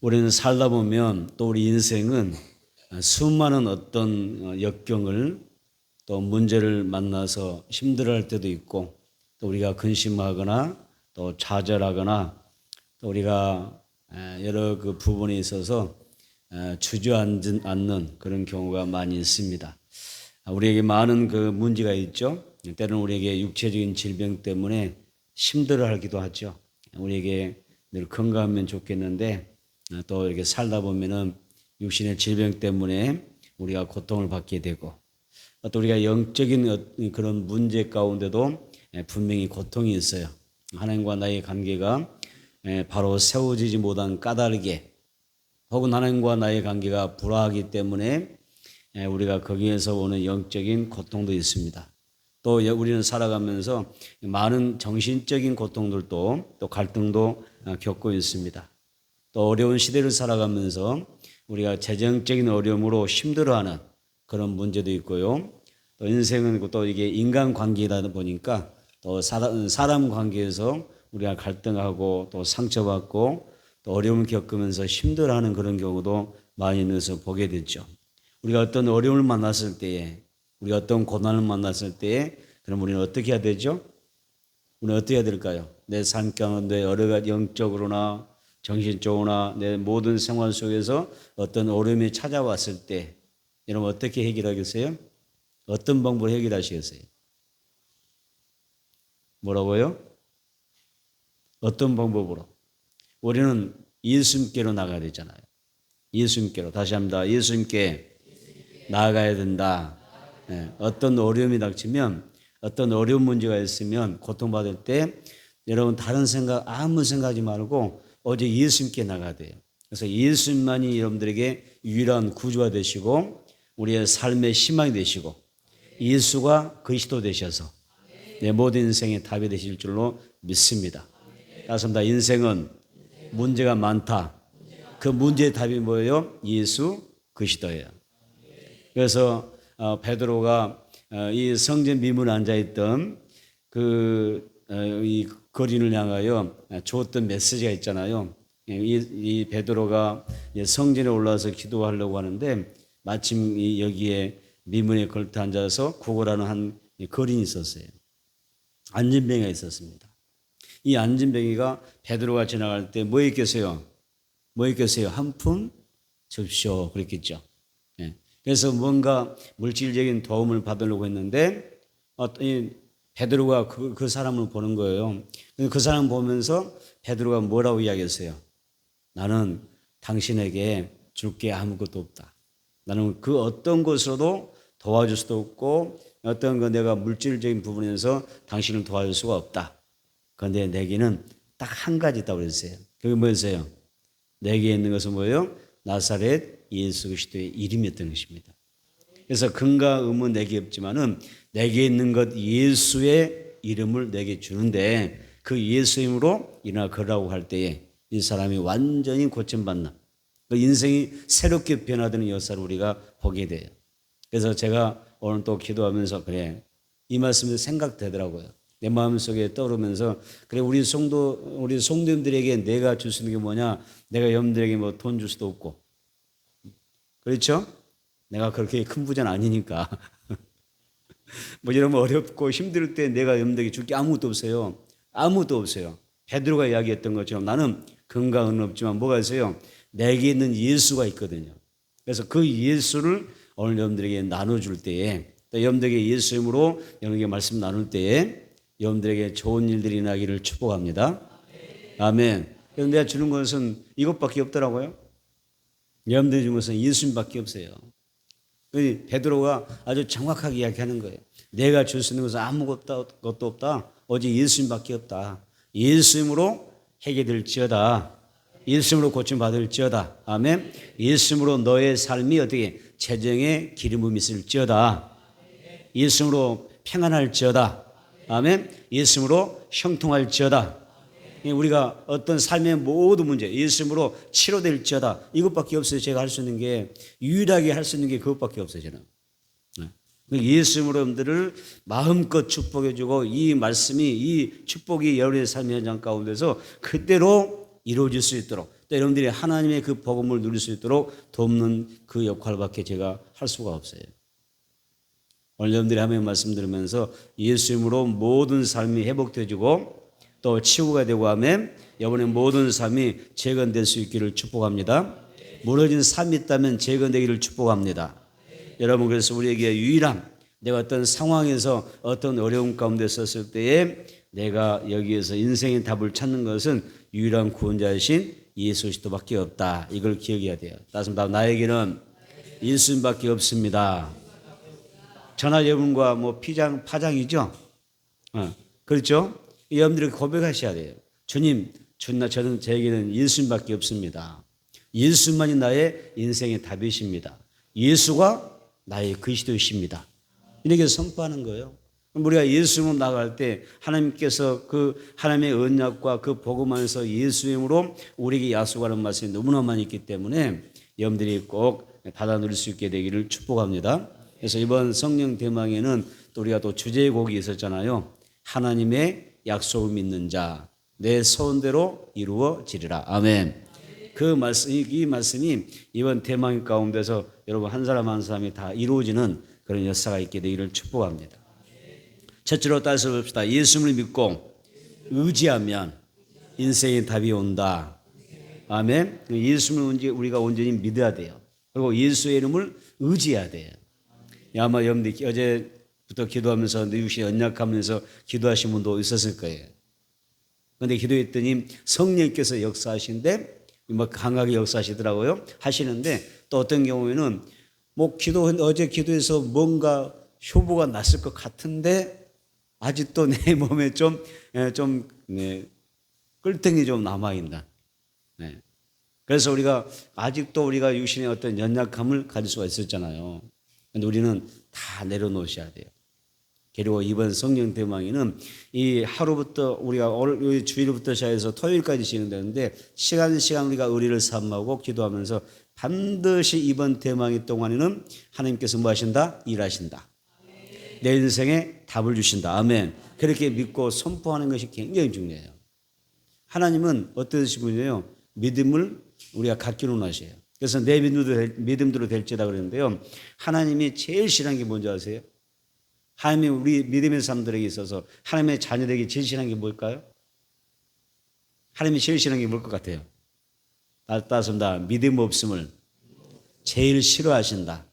우리는 살다 보면 또 우리 인생은 수많은 어떤 역경을 또 문제를 만나서 힘들어할 때도 있고 또 우리가 근심하거나 또 좌절하거나 또 우리가 여러 그 부분에 있어서 주저앉는 그런 경우가 많이 있습니다. 우리에게 많은 그 문제가 있죠. 때로는 우리에게 육체적인 질병 때문에 힘들어하기도 하죠. 우리에게 늘 건강하면 좋겠는데 또 이렇게 살다 보면은 육신의 질병 때문에 우리가 고통을 받게 되고 또 우리가 영적인 그런 문제 가운데도 분명히 고통이 있어요. 하나님과 나의 관계가 바로 세워지지 못한 까닭에 혹은 하나님과 나의 관계가 불화하기 때문에 우리가 거기에서 오는 영적인 고통도 있습니다. 또 우리는 살아가면서 많은 정신적인 고통들도 또 갈등도 겪고 있습니다. 또 어려운 시대를 살아가면서 우리가 재정적인 어려움으로 힘들어하는 그런 문제도 있고요. 또 인생은 또 이게 인간관계이다 보니까 또 사람 관계에서 우리가 갈등하고 또 상처받고 또 어려움을 겪으면서 힘들어하는 그런 경우도 많이 있어서 보게 됐죠. 우리가 어떤 어려움을 만났을 때에 우리가 어떤 고난을 만났을 때에 그럼 우리는 어떻게 해야 되죠? 우리는 어떻게 해야 될까요? 내 삶 가운데 여러 가지 영적으로나 정신적으로나 내 모든 생활 속에서 어떤 어려움이 찾아왔을 때 여러분 어떻게 해결하겠어요? 어떤 방법으로 해결하시겠어요? 뭐라고요? 어떤 방법으로? 우리는 예수님께로 나가야 되잖아요. 예수님께로. 다시 합니다. 예수님께 나아가야 된다. 어떤 어려움이 닥치면 어떤 어려운 문제가 있으면 고통받을 때 여러분 다른 생각 아무 생각하지 말고 오직 예수님께 나가야 돼요. 그래서 예수님만이 여러분들에게 유일한 구주가 되시고 우리의 삶의 희망이 되시고 예수가 그리스도 되셔서 내 모든 인생의 답이 되실 줄로 믿습니다. 따라서 인생은 문제가 많다. 그 문제의 답이 뭐예요? 예수 그리스도예요. 그래서 베드로가 이 성전 미문에 앉아있던 이 거린을 향하여 주었던 메시지가 있잖아요. 이 베드로가 성전에 올라와서 기도하려고 하는데 마침 여기에 미문에 걸터 앉아서 구걸하는 한 거린이 있었어요. 안진뱅이가 있었습니다. 이 안진뱅이가 베드로가 지나갈 때 뭐 있겠어요? 뭐 있겠어요? 한 푼 줍쇼 그랬겠죠. 그래서 뭔가 물질적인 도움을 받으려고 했는데 베드로가 그 사람을 보는 거예요. 그 사람 보면서 베드로가 뭐라고 이야기했어요? 나는 당신에게 줄 게 아무것도 없다. 나는 그 어떤 것으로도 도와줄 수도 없고 어떤 거 내가 물질적인 부분에서 당신을 도와줄 수가 없다. 그런데 내게는 딱 한 가지 있다고 그랬어요. 그게 뭐였어요? 내게 있는 것은 뭐예요? 나사렛 예수 그리스도의 이름이었던 것입니다. 그래서 근과 의문 내게 없지만은 내게 있는 것 예수의 이름을 내게 주는데 그 예수 이름으로 일어나 걸으라고 할 때에 이 사람이 완전히 고침받는 그 인생이 새롭게 변화되는 역사를 우리가 보게 돼요. 그래서 제가 오늘 또 기도하면서 그래 이 말씀이 생각되더라고요. 내 마음속에 떠오르면서 그래 우리 성도님들에게 내가 줄 수 있는 게 뭐냐? 내가 여러분들에게 뭐 돈 줄 수도 없고 그렇죠? 내가 그렇게 큰 부자는 아니니까 뭐 여러분 어렵고 힘들 때 내가 여러분들에게 줄 게 아무것도 없어요. 아무것도 없어요. 베드로가 이야기했던 것처럼 나는 건강은 없지만 뭐가 있어요? 내게 있는 예수가 있거든요. 그래서 그 예수를 오늘 여러분들에게 나눠줄 때에 또 여러분들에게 예수 이름으로 여러분에게 말씀 나눌 때에 여러분들에게 좋은 일들이 나기를 축복합니다. 아멘. 그래서 내가 주는 것은 이것밖에 없더라고요. 여러분들이 주는 것은 예수님밖에 없어요. 베드로가 아주 정확하게 이야기하는 거예요. 내가 줄 수 있는 것은 아무것도 없다. 오직 예수님밖에 없다. 예수님으로 해결될지어다. 예수님으로 고침받을지어다. 아멘. 예수님으로 너의 삶이 어떻게 재정의 기름음이 있을지어다. 예수님으로 평안할지어다. 아멘. 예수님으로 형통할지어다. 우리가 어떤 삶의 모든 문제 예수님으로 치료될지어다. 이것밖에 없어요. 제가 할 수 있는 게 유일하게 할 수 있는 게 그것밖에 없어요. 저는 예수님으로 여러분들을 마음껏 축복해주고 이 말씀이 이 축복이 여러분의 삶의 현장 가운데서 그대로 이루어질 수 있도록 또 여러분들이 하나님의 그 복음을 누릴 수 있도록 돕는 그 역할밖에 제가 할 수가 없어요. 오늘 여러분들이 하나님 말씀 들으면서 예수님으로 모든 삶이 회복되어지고 또 치유가 되고 하면 여러분의 모든 삶이 재건될 수 있기를 축복합니다. 무너진 삶이 있다면 재건되기를 축복합니다. 여러분, 그래서 우리에게 유일한, 내가 어떤 상황에서 어떤 어려움 가운데 섰을 때에 내가 여기에서 인생의 답을 찾는 것은 유일한 구원자이신 예수 그리스도밖에 없다. 이걸 기억해야 돼요. 따라서 나에게는 예수님밖에 없습니다. 전화 여러분과 뭐 파장이죠. 그렇죠? 여러분들이 고백하셔야 돼요. 주님, 저는 저에게는 예수님밖에 없습니다. 예수만이 나의 인생의 답이십니다. 예수가 나의 그리스도이십니다. 이렇게 선포하는 거예요. 우리가 예수님으로 나갈 때 하나님께서 그 하나님의 언약과 그 복음 안에서 예수님으로 우리에게 약속하는 말씀이 너무나 많이 있기 때문에 여러분들이 꼭 받아 누릴 수 있게 되기를 축복합니다. 그래서 이번 성령 대망에는 또 우리가 또 주제곡이 있었잖아요. 하나님의 약속을 믿는 자, 내 소원대로 이루어지리라. 아멘. 이 말씀이 이번 대망 가운데서 여러분 한 사람 한 사람이 다 이루어지는 그런 역사가 있게 되기를 축복합니다. 첫째로 따서 봅시다. 예수를 믿고 의지하면 인생의 답이 온다. 아멘. 예수를 우리가 온전히 믿어야 돼요. 그리고 예수의 이름을 의지해야 돼요. 아마 여러분들 어제부터 기도하면서 누구시 언약하면서 기도하신 분도 있었을 거예요. 그런데 기도했더니 성령께서 역사하신데 뭐 강하게 역사하시더라고요. 하시는데 또 어떤 경우에는 뭐 어제 기도해서 뭔가 효보가 났을 것 같은데 아직도 내 몸에 끌등이 좀 남아있다. 네. 그래서 아직도 우리가 육신의 어떤 연약함을 가질 수가 있었잖아요. 근데 우리는 다 내려놓으셔야 돼요. 그리고 이번 성령 대망에는 이 하루부터 우리가 오늘 주일부터 시작해서 토요일까지 진행되는데 시간 우리가 의리를 삼하고 기도하면서 반드시 이번 대망의 동안에는 하나님께서 뭐 하신다? 일하신다. 내 인생에 답을 주신다. 아멘. 그렇게 믿고 선포하는 것이 굉장히 중요해요. 하나님은 어떠신 분이에요? 믿음을 우리가 갖기로 하셔요. 그래서 내 믿음대로 될지다 그러는데요. 하나님이 제일 싫어하는 게 뭔지 아세요? 하나님이 우리 믿음의 사람들에게 있어서 하나님의 자녀들에게 제일 싫어하는 게 뭘까요? 하나님이 제일 싫어하는 게 뭘 것 같아요? 따뜻합니다. 믿음 없음을 제일 싫어하신다.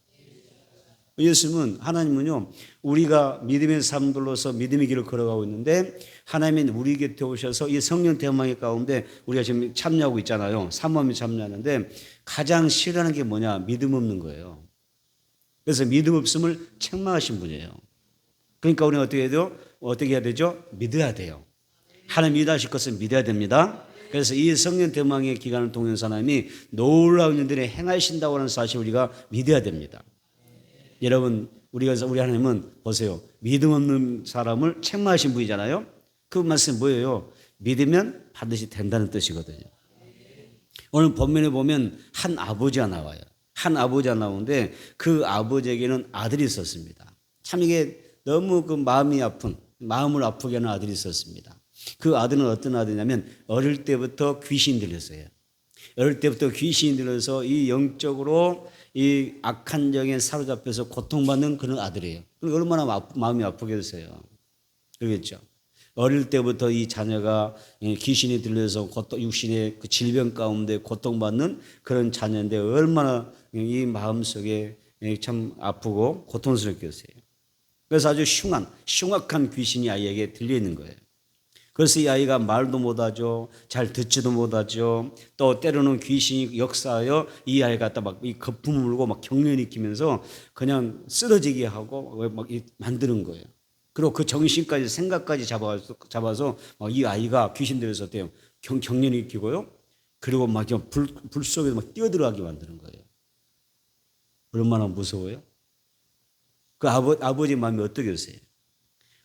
예수님은, 하나님은요, 우리가 믿음의 사람들로서 믿음의 길을 걸어가고 있는데 하나님이 우리 곁에 오셔서 이 성령 대망의 가운데 우리가 지금 참여하고 있잖아요. 사모함이 참여하는데 가장 싫어하는 게 뭐냐? 믿음 없는 거예요. 그래서 믿음 없음을 책망하신 분이에요. 그러니까 우리는 어떻게 해야 되죠? 믿어야 돼요. 하나님 일하실 것을 믿어야 됩니다. 그래서 이 성령 대망의 기간을 통해서 하나님이 놀라운 일들을 행하신다고 하는 사실을 우리가 믿어야 됩니다. 여러분, 우리 하나님은 보세요. 믿음 없는 사람을 책망하신 분이잖아요. 그 말씀이 뭐예요? 믿으면 반드시 된다는 뜻이거든요. 오늘 본문에 보면 한 아버지가 나와요. 한 아버지가 나오는데 그 아버지에게는 아들이 있었습니다. 참 이게 너무 마음을 아프게 하는 아들이 있었습니다. 그 아들은 어떤 아들이냐면 어릴 때부터 귀신이 들렸어요. 어릴 때부터 귀신이 들려서 이 영적으로 이 악한 영에 사로잡혀서 고통받는 그런 아들이에요. 얼마나 마음이 아프겠어요. 그렇겠죠. 어릴 때부터 이 자녀가 귀신이 들려서 육신의 그 질병 가운데 고통받는 그런 자녀인데 얼마나 이 마음속에 참 아프고 고통스럽겠어요. 그래서 아주 흉악한 귀신이 아이에게 들려 있는 거예요. 그래서 이 아이가 말도 못하죠. 잘 듣지도 못하죠. 또 때로는 귀신이 역사하여 이 아이가 막 이 거품 물고 막 경련을 일으키면서 그냥 쓰러지게 하고 막 만드는 거예요. 그리고 그 정신까지 생각까지 잡아서 막 이 아이가 귀신 들여서 어때요? 경련을 일으키고요. 그리고 막 불 속에서 막 뛰어들어가게 만드는 거예요. 얼마나 무서워요? 그 아버지 마음이 어떻겠어요?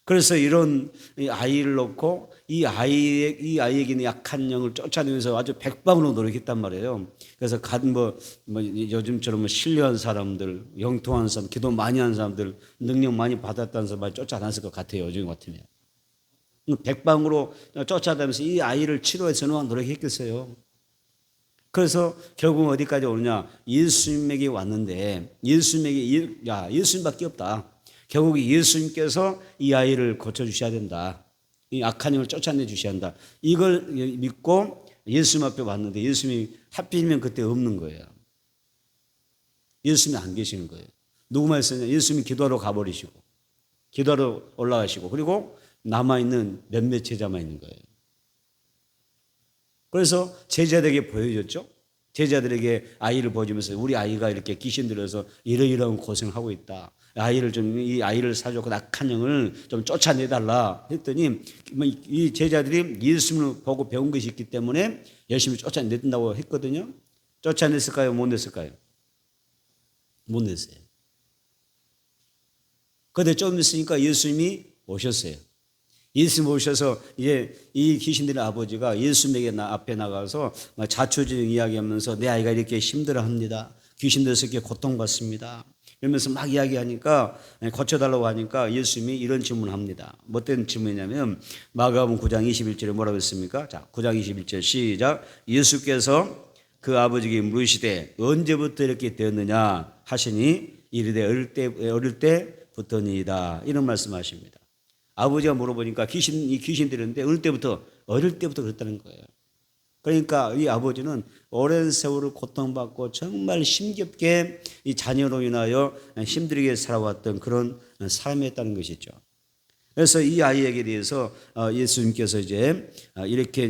그래서 이런 아이를 놓고 이 아이에게는 약한 영을 쫓아내면서 아주 백방으로 노력했단 말이에요. 그래서 요즘처럼 신뢰한 사람들, 영통한 사람, 기도 많이 한 사람들, 능력 많이 받았다는 사람 쫓아다녔을 것 같아요. 요즘 같으면. 백방으로 쫓아다니면서 이 아이를 치료해서는 노력했겠어요. 그래서 결국 어디까지 오느냐? 예수님에게 왔는데 예수님밖에 없다. 결국 예수님께서 이 아이를 고쳐주셔야 된다. 이 악한 영을 쫓아내 주셔야 한다. 이걸 믿고 예수님 앞에 왔는데 예수님이 하필이면 그때 없는 거예요. 예수님이 안 계시는 거예요. 누구 말씀이냐? 예수님이 기도하러 가버리시고 기도하러 올라가시고 그리고 남아있는 몇몇 제자만 있는 거예요. 그래서 제자들에게 보여줬죠. 제자들에게 아이를 보여주면서 우리 아이가 이렇게 귀신 들어서 이러이러한 고생을 하고 있다. 이 아이를 사줬고 악한 영을 좀 쫓아내달라 했더니 이 제자들이 예수님을 보고 배운 것이 있기 때문에 열심히 쫓아낸다고 했거든요. 쫓아냈을까요? 못 냈을까요? 못 냈어요. 그런데 좀 있으니까 예수님이 오셨어요. 예수님 오셔서 이제 이 귀신들의 아버지가 예수님에게 앞에 나가서 자초지종 이야기하면서 내 아이가 이렇게 힘들어합니다. 귀신들에서 이렇게 고통받습니다. 이러면서 막 이야기하니까 고쳐달라고 하니까 예수님이 이런 질문을 합니다. 어떤 질문이냐면 마가복음 9장 21절에 뭐라고 했습니까? 자, 9장 21절 시작. 예수께서 그 아버지에게 물으시되 언제부터 이렇게 되었느냐 하시니 이르되 어릴 때부터니이다. 이런 말씀하십니다. 아버지가 물어보니까 이 귀신들인데 어릴 때부터 그랬다는 거예요. 그러니까 이 아버지는 오랜 세월을 고통받고 정말 힘겹게 이 자녀로 인하여 힘들게 살아왔던 그런 삶이었다는 것이죠. 그래서 이 아이에게 대해서 예수님께서 이제 이렇게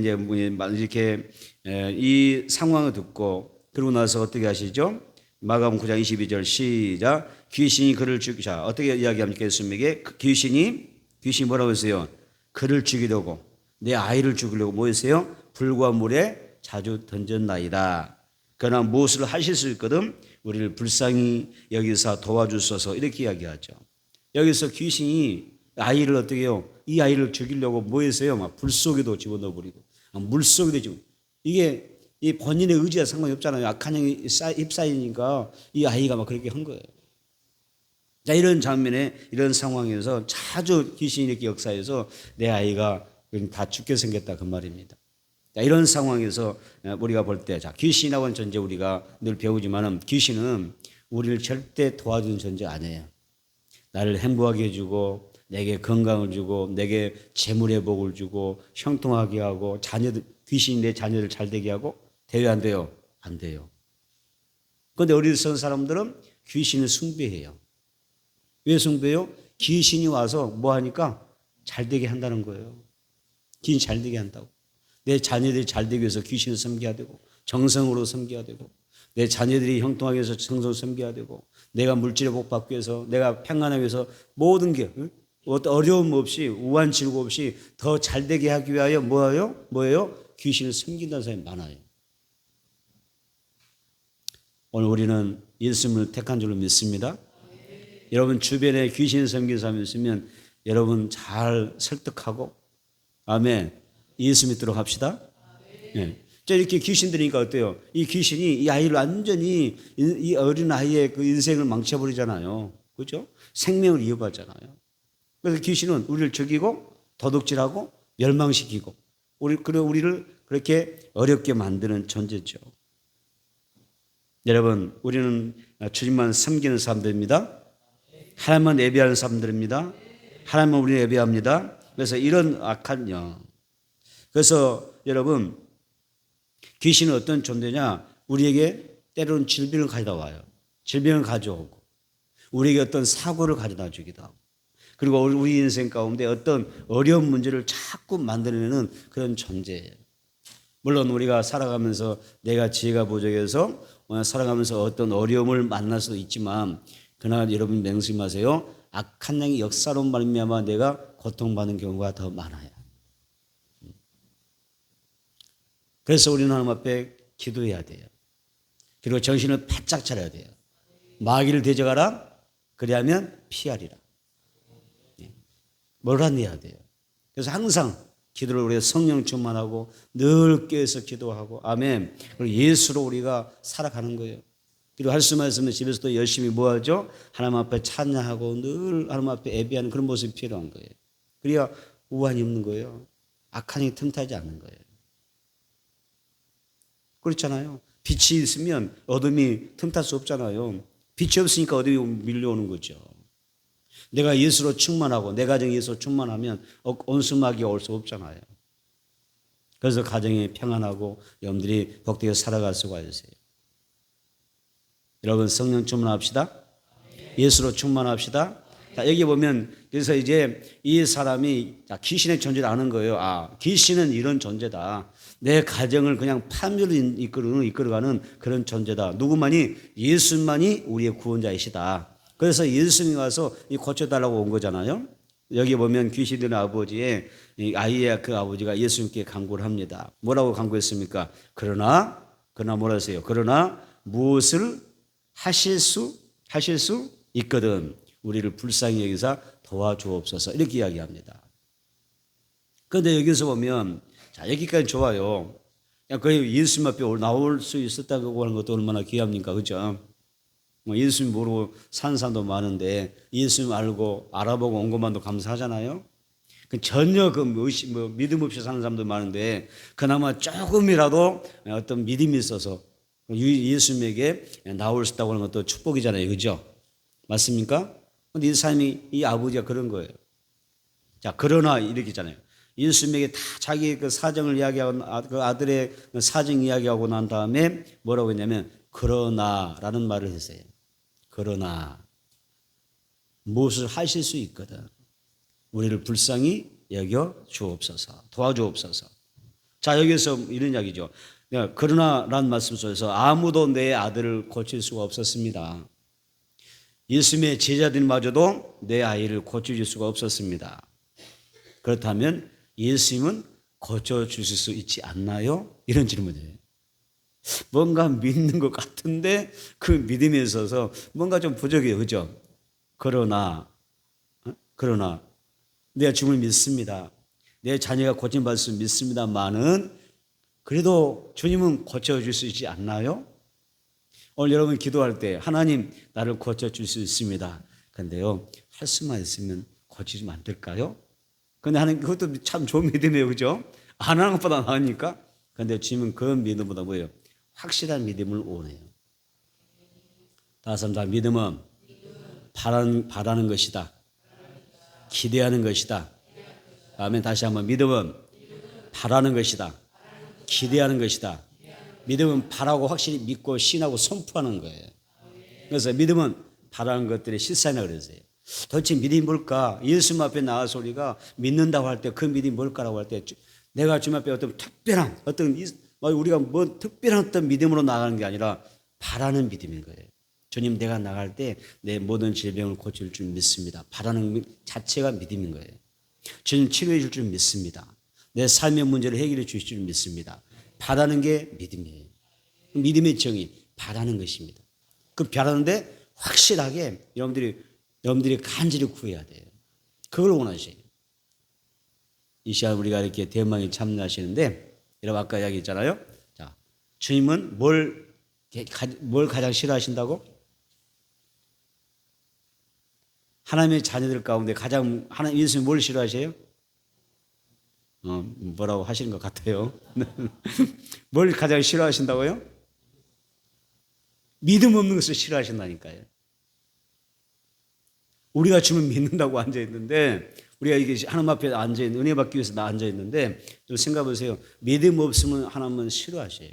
이 상황을 듣고 그러고 나서 어떻게 하시죠? 마가복음 9장 22절 시작. 귀신이 그를 죽이자. 어떻게 이야기합니까? 예수님에게 귀신이 뭐라고 했어요? 그를 죽이려고 내 아이를 죽이려고 뭐 했어요? 불과 물에 자주 던졌나이다. 그러나 무엇을 하실 수 있거든 우리를 불쌍히 여기서 도와주소서 이렇게 이야기하죠. 여기서 귀신이 아이를 어떻게 해요? 이 아이를 죽이려고 뭐 했어요? 막 불 속에도 집어넣어버리고 물 속에도 집어. 이게 이 본인의 의지와 상관이 없잖아요. 악한 영이 휩싸이니까 이 아이가 막 그렇게 한 거예요. 자, 이런 장면에 이런 상황에서 자주 귀신이 이렇게 역사해서 내 아이가 다 죽게 생겼다 그 말입니다. 자, 이런 상황에서 우리가 볼 때 귀신이라고 하는 존재 우리가 늘 배우지만은 귀신은 우리를 절대 도와주는 존재 아니에요. 나를 행복하게 해주고 내게 건강을 주고 내게 재물의 복을 주고 형통하게 하고 귀신이 내 자녀들 잘 되게 하고 돼요 안 돼요? 안 돼요. 그런데 어리석은 사람들은 귀신을 숭배해요. 왜 숭배해요? 귀신이 와서 뭐 하니까 잘 되게 한다는 거예요. 귀신 잘 되게 한다고. 내 자녀들이 잘 되기 위해서 귀신을 섬겨야 되고 정성으로 섬겨야 되고 내 자녀들이 형통하기 위해서 정성으로 섬겨야 되고 내가 물질의 복 받기 위해서 내가 평안하기 위해서 모든 게 어떤 어려움 없이 우한 질고 없이 더 잘 되게 하기 위하여 뭐예요? 귀신을 섬긴다는 사람이 많아요. 오늘 우리는 예수님을 택한 줄로 믿습니다. 여러분 주변에 귀신 섬기는 사람이 있으면 여러분 잘 설득하고 아멘 예수 믿도록 합시다. 네. 이렇게 귀신 들으니까 어때요? 이 귀신이 이 아이를 완전히 이 어린 아이의 그 인생을 망쳐버리잖아요. 그렇죠? 생명을 이어받잖아요. 그래서 귀신은 우리를 죽이고 도둑질하고 멸망시키고 우리를 그렇게 어렵게 만드는 존재죠. 여러분 우리는 주님만 섬기는 사람들입니다. 하나님만 예배하는 사람들입니다. 하나님만 우리는 예배합니다. 그래서 이런 악한 영. 그래서 여러분 귀신은 어떤 존재냐? 우리에게 때로는 질병을 가져다 와요. 질병을 가져오고 우리에게 어떤 사고를 가져다 주기도 하고 그리고 우리 인생 가운데 어떤 어려운 문제를 자꾸 만들어내는 그런 존재예요. 물론 우리가 살아가면서 내가 지혜가 부족해서 살아가면서 어떤 어려움을 만날 수도 있지만 그러나 여러분 명심하세요. 악한 영의 역사로 말미암아 내가 고통받는 경우가 더 많아요. 그래서 우리는 하나님 앞에 기도해야 돼요. 그리고 정신을 바짝 차려야 돼요. 마귀를 대적하라. 그리하면 피하리라. 몰아내야 돼요. 그래서 항상 기도를 우리가 성령 충만하고 늘 깨어서 기도하고 아멘. 그리고 예수로 우리가 살아가는 거예요. 그리고 할 수만 있으면 집에서도 열심히 뭐하죠? 하나님 앞에 찬양하고 늘 하나님 앞에 예배하는 그런 모습이 필요한 거예요. 그래야 우환이 없는 거예요. 악한 영이 틈타지 않는 거예요. 그렇잖아요. 빛이 있으면 어둠이 틈탈 수 없잖아요. 빛이 없으니까 어둠이 밀려오는 거죠. 내가 예수로 충만하고 내 가정이 예수로 충만하면 온수마귀가 올 수 없잖아요. 그래서 가정이 평안하고 여러분들이 복되게 살아갈 수가 있어요. 여러분 성령 충만합시다. 예수로 충만합시다. 자, 여기 보면 그래서 이제 이 사람이 귀신의 존재를 아는 거예요. 귀신은 이런 존재다. 내 가정을 그냥 파멸로 이끌어가는 그런 존재다. 누구만이? 예수만이 우리의 구원자이시다. 그래서 예수님이 와서 고쳐달라고 온 거잖아요. 여기 보면 귀신 들린 아버지의 아이의 그 아버지가 예수님께 간구를 합니다. 뭐라고 간구했습니까? 그러나 뭐라 했어요? 그러나 무엇을 하실 수 있거든 우리를 불쌍히 여기사 도와주옵소서 이렇게 이야기합니다. 그런데 여기서 보면 자 여기까지 좋아요. 거의 예수님 앞에 나올 수 있었다고 하는 것도 얼마나 귀합니까, 그렇죠? 예수님 모르고 사는 사람도 많은데 예수님 알고 알아보고 온 것만도 감사하잖아요. 전혀 믿음 없이 사는 사람도 많은데 그나마 조금이라도 어떤 믿음이 있어서 예수님에게 나올 수 있다고 하는 것도 축복이잖아요, 그렇죠? 맞습니까? 근데 이 사람이 이 아버지가 그런 거예요. 자, 그러나 이렇게 있잖아요. 예수님에게 다 자기 그 사정을 이야기하고 그 아들의 사정 이야기하고 난 다음에 뭐라고 했냐면 그러나라는 말을 했어요. 그러나 무엇을 하실 수 있거든 우리를 불쌍히 여겨 주옵소서 도와주옵소서. 자 여기서 이런 이야기죠. 그러나라는 말씀 속에서 아무도 내 아들을 고칠 수가 없었습니다. 예수님의 제자들마저도 내 아이를 고쳐줄 수가 없었습니다. 그렇다면 예수님은 고쳐주실 수 있지 않나요? 이런 질문이에요. 뭔가 믿는 것 같은데 그 믿음에 있어서 뭔가 좀 부족해요. 그죠? 그러나 내가 주님을 믿습니다. 내 자녀가 고침받을 수 믿습니다만은 그래도 주님은 고쳐줄 수 있지 않나요? 오늘 여러분 기도할 때 하나님 나를 고쳐줄 수 있습니다. 그런데요 할 수만 있으면 고치면 안 될까요? 근데 하나님 그것도 참 좋은 믿음이에요. 그죠? 안 하는 것보다 나으니까. 그런데 주님은 그 믿음보다 뭐예요? 확실한 믿음을 원해요. 다섯 다 믿음은 바라는 것이다. 기대하는 것이다. 다음에 다시 한번 믿음은 바라는 것이다. 기대하는 것이다. 믿음은 바라고 확실히 믿고 신하고 선포하는 거예요. 그래서 믿음은 바라는 것들의 실상이라고 그랬어요. 도대체 믿음이 뭘까? 예수님 앞에 나와서 우리가 믿는다고 할 때 그 믿음이 뭘까라고 할 때 내가 주님 앞에 어떤 특별한 우리가 뭐 특별한 어떤 믿음으로 나가는 게 아니라 바라는 믿음인 거예요. 주님 내가 나갈 때 내 모든 질병을 고칠 줄 믿습니다. 바라는 자체가 믿음인 거예요. 주님 치료해 줄 줄 믿습니다. 내 삶의 문제를 해결해 주실 줄 믿습니다. 바라는 게 믿음이에요. 믿음의 정의 바라는 것입니다. 그 바라는데 확실하게 여러분들이 간절히 구해야 돼요. 그걸 원하셔요. 이 시간 우리가 이렇게 대망에 참여하시는데 여러분 아까 이야기했잖아요. 자, 주님은 뭘 가장 싫어하신다고? 하나님의 자녀들 가운데 하나님 예수님 뭘 싫어하세요? 뭐라고 하시는 것 같아요. 뭘 가장 싫어하신다고요? 믿음 없는 것을 싫어하신다니까요. 우리가 주님 믿는다고 앉아있는데 우리가 이게 하나님 앞에 앉아있는 은혜 받기 위해서 앉아있는데 좀 생각해 보세요. 믿음 없으면 하나님은 싫어하셔요.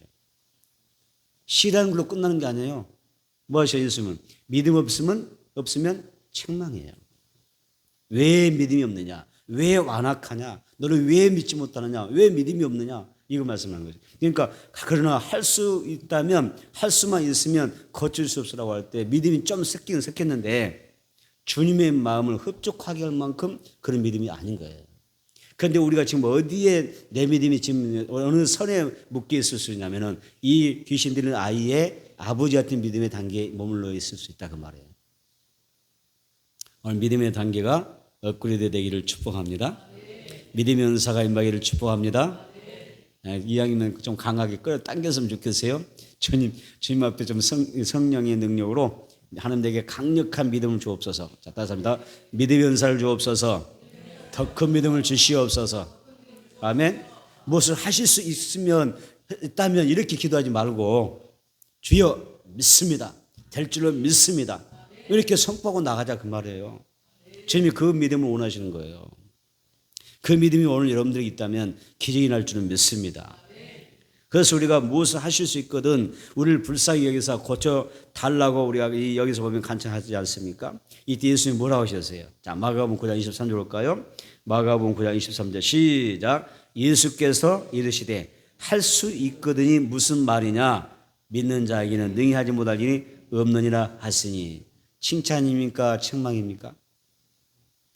싫어하는 걸로 끝나는 게 아니에요. 뭐 하셔요? 예수님은 믿음 없으면 책망해요. 왜 믿음이 없느냐? 왜 완악하냐? 너는 왜 믿지 못하느냐? 왜 믿음이 없느냐? 이거 말씀하는 거죠. 그러니까 그러나 할 수 있다면 할 수만 있으면 거칠 수 없으라고 할 때 믿음이 좀 섞이긴 섞였는데 주님의 마음을 흡족하게 할 만큼 그런 믿음이 아닌 거예요. 그런데 우리가 지금 어디에 내 믿음이 지금 어느 선에 묶여 있을 수 있냐면은 이 귀신 들린 아이의 아버지 같은 믿음의 단계에 머물러 있을 수 있다 그 말이에요. 오늘 믿음의 단계가 업그레이드 되기를 축복합니다. 믿음의 은사가 임하기를 축복합니다. 이왕이면 좀 강하게 끌어당겼으면 좋겠어요. 주님 앞에 좀 성령의 능력으로 하나님 내게 강력한 믿음을 주옵소서. 자, 다시 합니다. 믿음의 은사를 주옵소서. 더 큰 믿음을 주시옵소서. 아멘. 무엇을 하실 수 있다면 이렇게 기도하지 말고 주여 믿습니다. 될 줄로 믿습니다. 이렇게 선포하고 나가자 그 말이에요. 주님이 그 믿음을 원하시는 거예요. 그 믿음이 오늘 여러분들에게 있다면 기적이 날 줄은 믿습니다. 그래서 우리가 무엇을 하실 수 있거든 우리를 불쌍히 여기서 고쳐달라고 우리가 여기서 보면 간청하지 않습니까? 이때 예수님이 뭐라고 하셨어요? 자, 마가복음 9장 23절 볼까요? 마가복음 9장 23절 시작. 예수께서 이르시되 할 수 있거든이 무슨 말이냐? 믿는 자에게는 능히 하지 못할 일이 없느니라 하시니. 칭찬입니까? 책망입니까?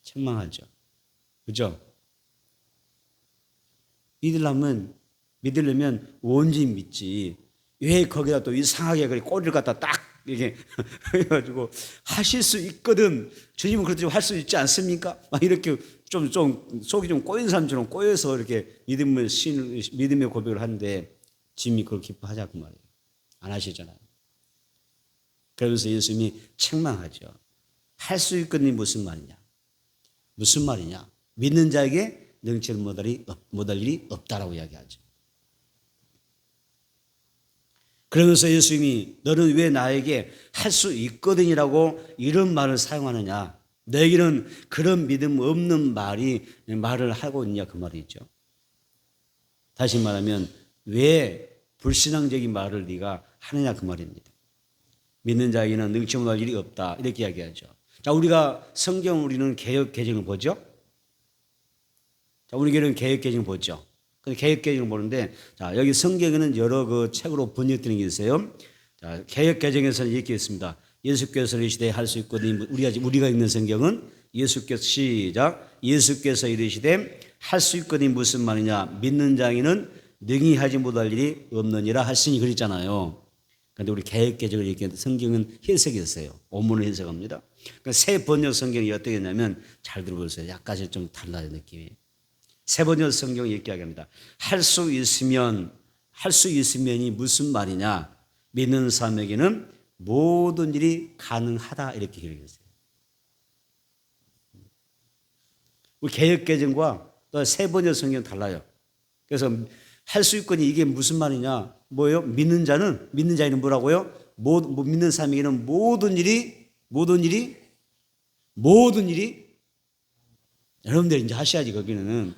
책망하죠. 그죠? 믿으려면 온전히 믿지. 왜 거기다 또 이상하게 꼬리를 갖다 딱 이렇게 해가지고 하실 수 있거든. 주님은 그렇게 할 수 있지 않습니까? 막 이렇게 좀 속이 좀 꼬인 사람처럼 꼬여서 이렇게 믿음의 고백을 하는데 주님이 그걸 기뻐하자 그 말이에요. 안 하시잖아요. 그러면서 예수님이 책망하죠. 할 수 있거든이 무슨 말이냐? 무슨 말이냐? 믿는 자에게 능치를 못할 일이 없다라고 이야기하죠. 그러면서 예수님이 너는 왜 나에게 할 수 있거든이라고 이런 말을 사용하느냐? 너에게는 그런 믿음 없는 말을 하고 있냐 그 말이죠. 다시 말하면 왜 불신앙적인 말을 네가 하느냐 그 말입니다. 믿는 자에게는 능치 못할 일이 없다 이렇게 이야기하죠. 자, 우리가 성경 우리는 개역 개정을 보죠. 자, 우리 교회는 개역 개정을 보죠. 근데 개역 개정을 보는데 자, 여기 성경에는 여러 그 책으로 번역되는 게 있어요. 자, 개역 개정에서는 이렇게 있습니다. 예수께서 이르시되 할 수 있거든. 우리가 읽는 성경은 예수께서 시작. 예수께서 이르시되 할 수 있거든 무슨 말이냐? 믿는 자에게는 능히 하지 못할 일이 없느니라 하시니 그랬잖아요. 그런데 우리 개역 개정을 얘기하는데 성경은 해석했어요. 원문을 해석합니다. 그러니까 새 번역 성경이 어떻게 했냐면 잘 들어보세요. 약간씩 좀 달라요 느낌이. 새 번역 성경이 이렇게 이야기합니다. 할 수 있으면이 무슨 말이냐? 믿는 사람에게는 모든 일이 가능하다 이렇게 기록했어요. 우리 개역 개정과 또 새 번역 성경 달라요. 그래서 할 수 있거니 이게 무슨 말이냐? 뭐예요? 믿는 자에는 뭐라고요? 믿는 사람에게는 모든 일이 여러분들 이제 하셔야지 거기는.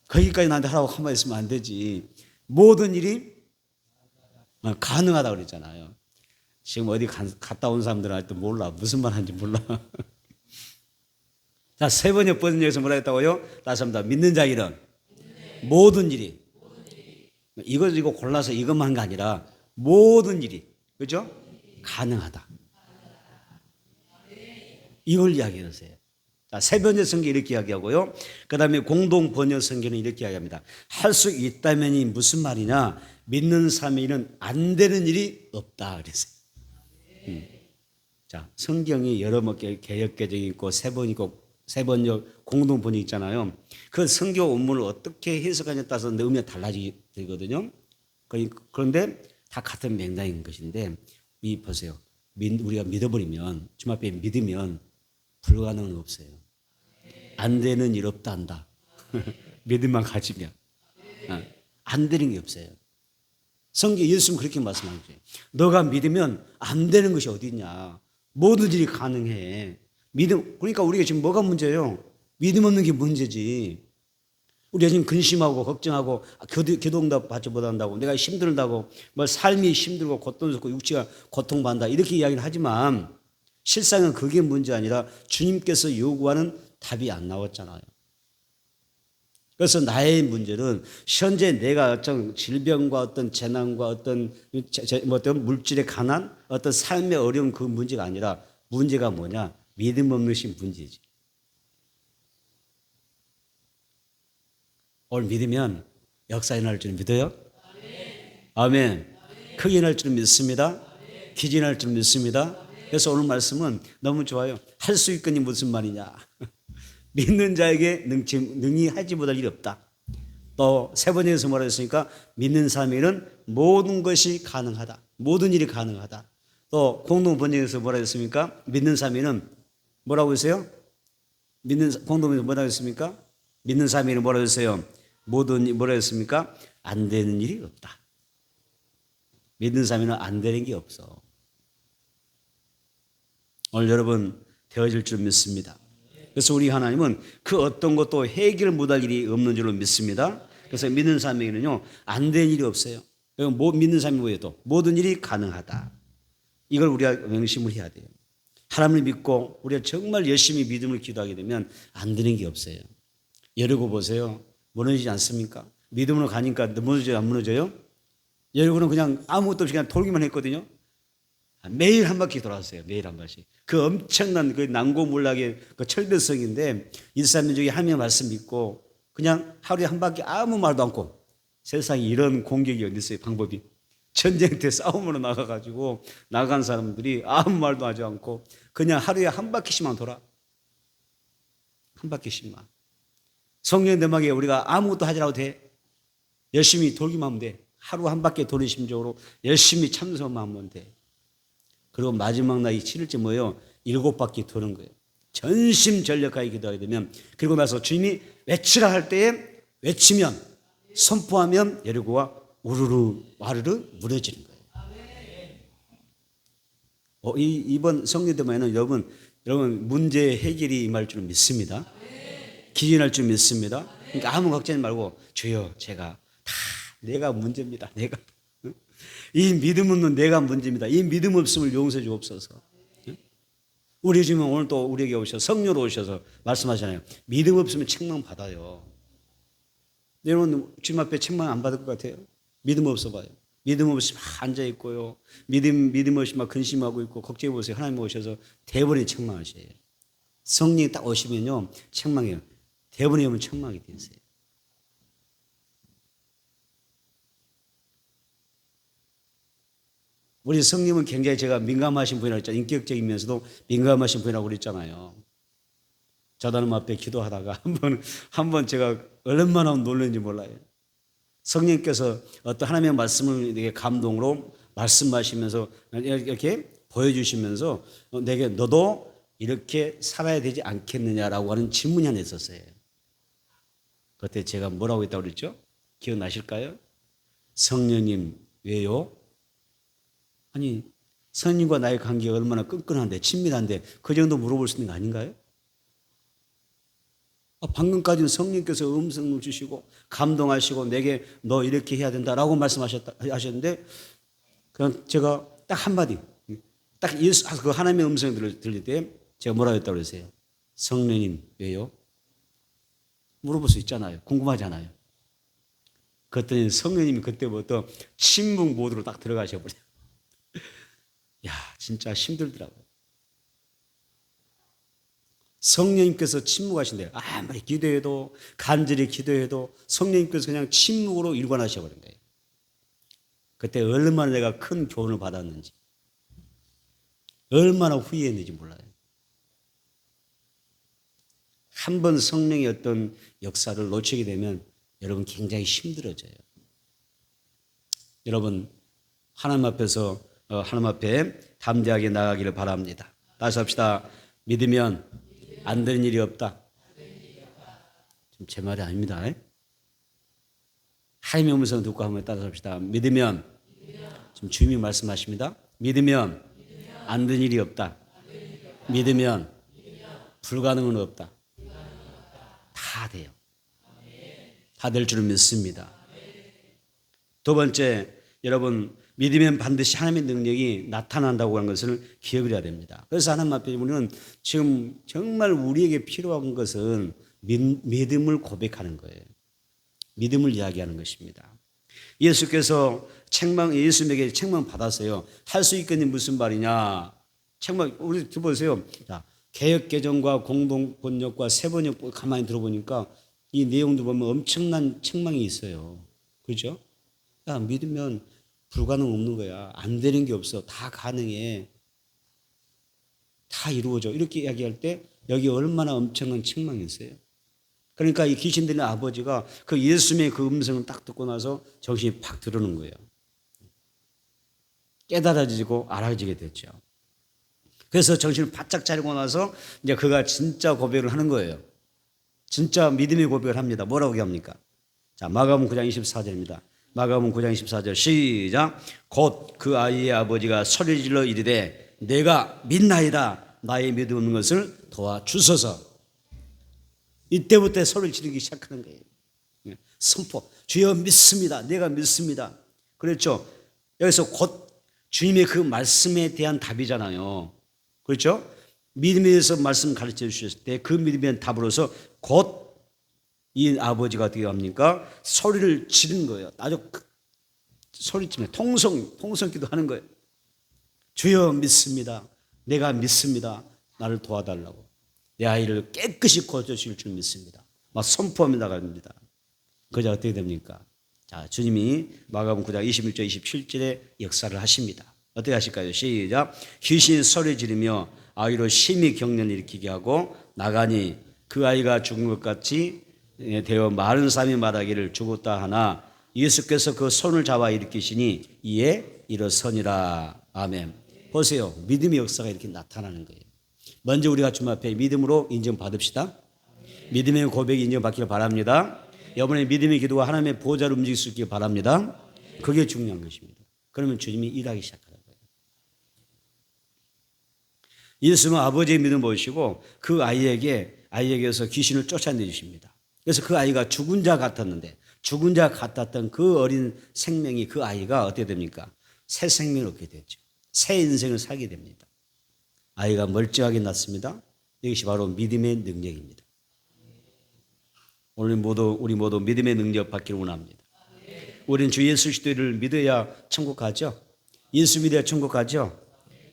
거기까지 나한테 하라고 한마디 있으면 안 되지. 모든 일이 가능하다고 그랬잖아요. 지금 어디 갔다 온 사람들한테 몰라. 무슨 말 하는지 몰라. 자, 세 번역 번역에서 뭐라 했다고요? 다시 한번 믿는 자에게는 모든 일이. 이거 골라서 이것만 한 게 아니라 모든 일이. 그죠? 가능하다. 이걸 이야기하세요. 자, 새 번역 성경 이렇게 이야기하고요. 그 다음에 공동 번역 성경은 이렇게 이야기합니다. 할 수 있다면이 무슨 말이냐? 믿는 사람에게는 안 되는 일이 없다. 그랬어요. 자, 성경이 여러 개역 개정이 있고 새 번역 공동 번역 있잖아요. 그 성경 원문을 어떻게 해석하냐에 따라서 의미가 달라지거든요. 그런데 다 같은 맥락인 것인데 이 보세요. 우리가 믿어버리면 주님 앞에 믿으면 불가능은 없어요. 안 되는 일 없다 한다. 믿음만 가지면 안 되는 게 없어요. 성경 예수님 그렇게 말씀하죠. 너가 믿으면 안 되는 것이 어디 있냐. 모든 일이 가능해. 그러니까 우리가 지금 뭐가 문제예요? 믿음 없는 게 문제지. 우리가 지금 근심하고 걱정하고 기도응답 받지 못한다고 내가 힘들다고 삶이 힘들고 고통스럽고 육체가 고통받는다 이렇게 이야기를 하지만 실상은 그게 문제 아니라 주님께서 요구하는 답이 안 나왔잖아요. 그래서 나의 문제는 현재 내가 어떤 질병과 어떤 재난과 어떤 물질의 가난, 어떤 삶의 어려운 그 문제가 아니라 문제가 뭐냐? 믿음 없는 것이 문제지. 오늘 믿으면 역사 일어날 줄 믿어요? 아멘. 크게 일어날 줄 믿습니다. 기적이 일어날 줄 믿습니다. 그래서 오늘 말씀은 너무 좋아요. 할 수 있거니 무슨 말이냐. 믿는 자에게 능히 하지 못할 일이 없다. 또 세 번째에서 뭐라 했습니까? 믿는 사람에게는 모든 것이 가능하다. 모든 일이 가능하다. 또 공동 번역에서 뭐라 했습니까? 믿는 사람에게는 뭐라고 했어요? 공동에서 뭐라고 했습니까? 믿는 사람에게는 뭐라고 했어요? 뭐라 했습니까? 안 되는 일이 없다. 믿는 사람에는 안 되는 게 없어. 오늘 여러분 되어질 줄 믿습니다. 그래서 우리 하나님은 그 어떤 것도 해결 못할 일이 없는 줄로 믿습니다. 그래서 믿는 사람에게는요, 안 되는 일이 없어요. 믿는 사람이 뭐예요? 모든 일이 가능하다. 이걸 우리가 명심을 해야 돼요. 하나님을 믿고 우리가 정말 열심히 믿음을 기도하게 되면 안 되는 게 없어요. 여러분 보세요. 무너지지 않습니까? 믿음으로 가니까 무너져요, 안 무너져요? 여러분은 그냥 아무것도 없이 그냥 돌기만 했거든요. 매일 한 바퀴 돌았어요. 매일 한 바퀴. 그 엄청난 그 난고물락의 그 철벽성인데 이 사람들 중에 하나님의 말씀 믿고 그냥 하루에 한 바퀴 아무 말도 않고, 세상에 이런 공격이 어디 있어요? 방법이. 전쟁 때 싸움으로 나가가지고 나간 사람들이 아무 말도 하지 않고 그냥 하루에 한 바퀴씩만 돌아. 한 바퀴씩만. 성령 대막에 우리가 아무것도 하지 않아도 돼. 열심히 돌기만 하면 돼. 하루 한 바퀴 도는 심정으로 열심히 참석만 하면 돼. 그리고 마지막 날이 7일째 뭐예요? 7바퀴 도는 거예요. 전심전력하게 기도하게 되면, 그리고 나서 주님이 외치라 할 때에 외치면, 선포하면 여리고가 우르르 와르르 무너지는 거예요. 이번 성례대만에는 여러분 문제 해결이 임할 줄 믿습니다. 기인할 줄 믿습니다. 그러니까 아무 걱정하지 말고, 주여 제가 다 내가 문제입니다. 내가 이 믿음 없는 내가 문제입니다. 이 믿음 없음을 용서해 주옵소서. 우리 지금 오늘 또 우리에게 오셔서 성령으로 오셔서 말씀하잖아요. 믿음 없으면 책망 받아요. 여러분 주님 앞에 책망 안 받을 것 같아요? 믿음 없어 봐요. 믿음 없이 막 앉아 있고요. 믿음 없이 막 근심하고 있고 걱정해 보세요. 하나님 오셔서 대번에 책망하셔요. 성령이 딱 오시면요, 책망해요. 대번에 오면 책망이 되세요. 우리 성님은 굉장히 제가 민감하신 분이라고 했잖아요. 인격적이면서도 민감하신 분이라고 그랬잖아요. 자다름 앞에 기도하다가 한 번 제가 얼마나 놀랐는지 몰라요. 성령께서 어떤 하나님의 말씀을 이렇게 감동으로 말씀하시면서 이렇게 보여주시면서 내게 너도 이렇게 살아야 되지 않겠느냐라고 하는 질문이 하나 있었어요. 그때 제가 뭐라고 했다고 그랬죠? 기억나실까요? 성령님 왜요? 아니, 성령님과 나의 관계가 얼마나 끈끈한데 친밀한데 그 정도 물어볼 수 있는 거 아닌가요? 방금까지는 성령께서 음성을 주시고 감동하시고 내게 너 이렇게 해야 된다라고 말씀하셨는데, 그냥 제가 딱 한마디, 딱 예수, 그 하나님의 음성을 들릴 때 제가 뭐라고 했다고 그랬어요? 성령님 왜요? 물어볼 수 있잖아요. 궁금하잖아요. 그랬더니 성령님이 그때부터 침묵 모드로 딱 들어가셔버려요. 야, 진짜 힘들더라고요. 성령님께서 침묵하신대요. 아무리 기도해도 간절히 기도해도 성령님께서 그냥 침묵으로 일관하셔버린 거예요. 그때 얼마나 내가 큰 교훈을 받았는지, 얼마나 후회했는지 몰라요. 한 번 성령의 어떤 역사를 놓치게 되면 여러분 굉장히 힘들어져요. 여러분 하나님 앞에 담대하게 나가기를 바랍니다. 다시 합시다. 믿으면 안 되는 일이 없다. 지금 제 말이 아닙니다. 하나님의 음성 듣고 한번 따라합시다. 믿으면, 지금 주님이 말씀하십니다. 믿으면 안 되는 일이 없다. 믿으면 불가능은 없다. 다 돼요. 다 될 줄을 믿습니다. 두 번째, 여러분 믿으면 반드시 하나님의 능력이 나타난다고 하는 것을 기억을 해야 됩니다. 그래서 하나님 앞에 우리는 지금 정말 우리에게 필요한 것은 믿음을 고백하는 거예요. 믿음을 이야기하는 것입니다. 예수께서 예수님에게 책망 받았어요. 할 수 있겠니 무슨 말이냐. 책망, 우리 들어보세요. 자, 개혁개정과 공동번역과 세번역 가만히 들어보니까 이 내용도 보면 엄청난 책망이 있어요. 그렇죠? 야, 믿으면 불가능 없는 거야. 안 되는 게 없어. 다 가능해. 다 이루어져. 이렇게 이야기할 때 여기 얼마나 엄청난 책망이 있어요. 그러니까 이 귀신 들린 아버지가 그 예수님의 그 음성을 딱 듣고 나서 정신이 팍 들어오는 거예요. 깨달아지고 알아지게 됐죠. 그래서 정신을 바짝 차리고 나서 이제 그가 진짜 고백을 하는 거예요. 진짜 믿음의 고백을 합니다. 뭐라고 합니까? 자, 마가복음 9장 24절입니다. 마가복음 9장 24절 시작. 곧 그 아이의 아버지가 소리질러 이르되 내가 믿나이다. 나의 믿음 없는 것을 도와주소서. 이때부터 소리를 지르기 시작하는 거예요. 선포. 주여 믿습니다. 내가 믿습니다. 그렇죠. 여기서 곧 주님의 그 말씀에 대한 답이잖아요. 그렇죠. 믿음에 대해서 말씀 가르쳐 주셨을 때 그 믿음의 답으로서 곧 이 아버지가 어떻게 합니까? 소리를 지르는 거예요. 아주 소리치며 통성기도 하는 거예요. 주여 믿습니다. 내가 믿습니다. 나를 도와달라고. 내 아이를 깨끗이 고쳐주실 줄 믿습니다. 막 선포하며 나갑니다. 그저 어떻게 됩니까? 자, 주님이 마가복음 9장 21절 27절에 역사를 하십니다. 어떻게 하실까요? 시작. 귀신이 소리 지르며 아이로 심히 경련을 일으키게 하고 나가니 그 아이가 죽은 것 같이 되어 많은 사람이 말하기를 죽었다 하나 예수께서 그 손을 잡아 일으키시니 이에 일어서니라. 아멘. 보세요. 믿음의 역사가 이렇게 나타나는 거예요. 먼저 우리가 주님 앞에 믿음으로 인정받읍시다. 믿음의 고백이 인정받기를 바랍니다. 여러분의 믿음의 기도가 하나님의 보좌를 움직일 수 있기를 바랍니다. 그게 중요한 것입니다. 그러면 주님이 일하기 시작하는 거예요. 예수는 아버지의 믿음 보시고 그 아이에게서 귀신을 쫓아내주십니다. 그래서 그 아이가 죽은 자 같았는데 죽은 자 같았던 그 어린 생명이 그 아이가 어떻게 됩니까? 새 생명을 얻게 됐죠. 새 인생을 살게 됩니다. 아이가 멀쩡하게 났습니다. 이것이 바로 믿음의 능력입니다. 오늘 우리 모두 믿음의 능력 받기를 원합니다. 우리는 주 예수 그리스도를 믿어야 천국 가죠. 예수 믿어야 천국 가죠.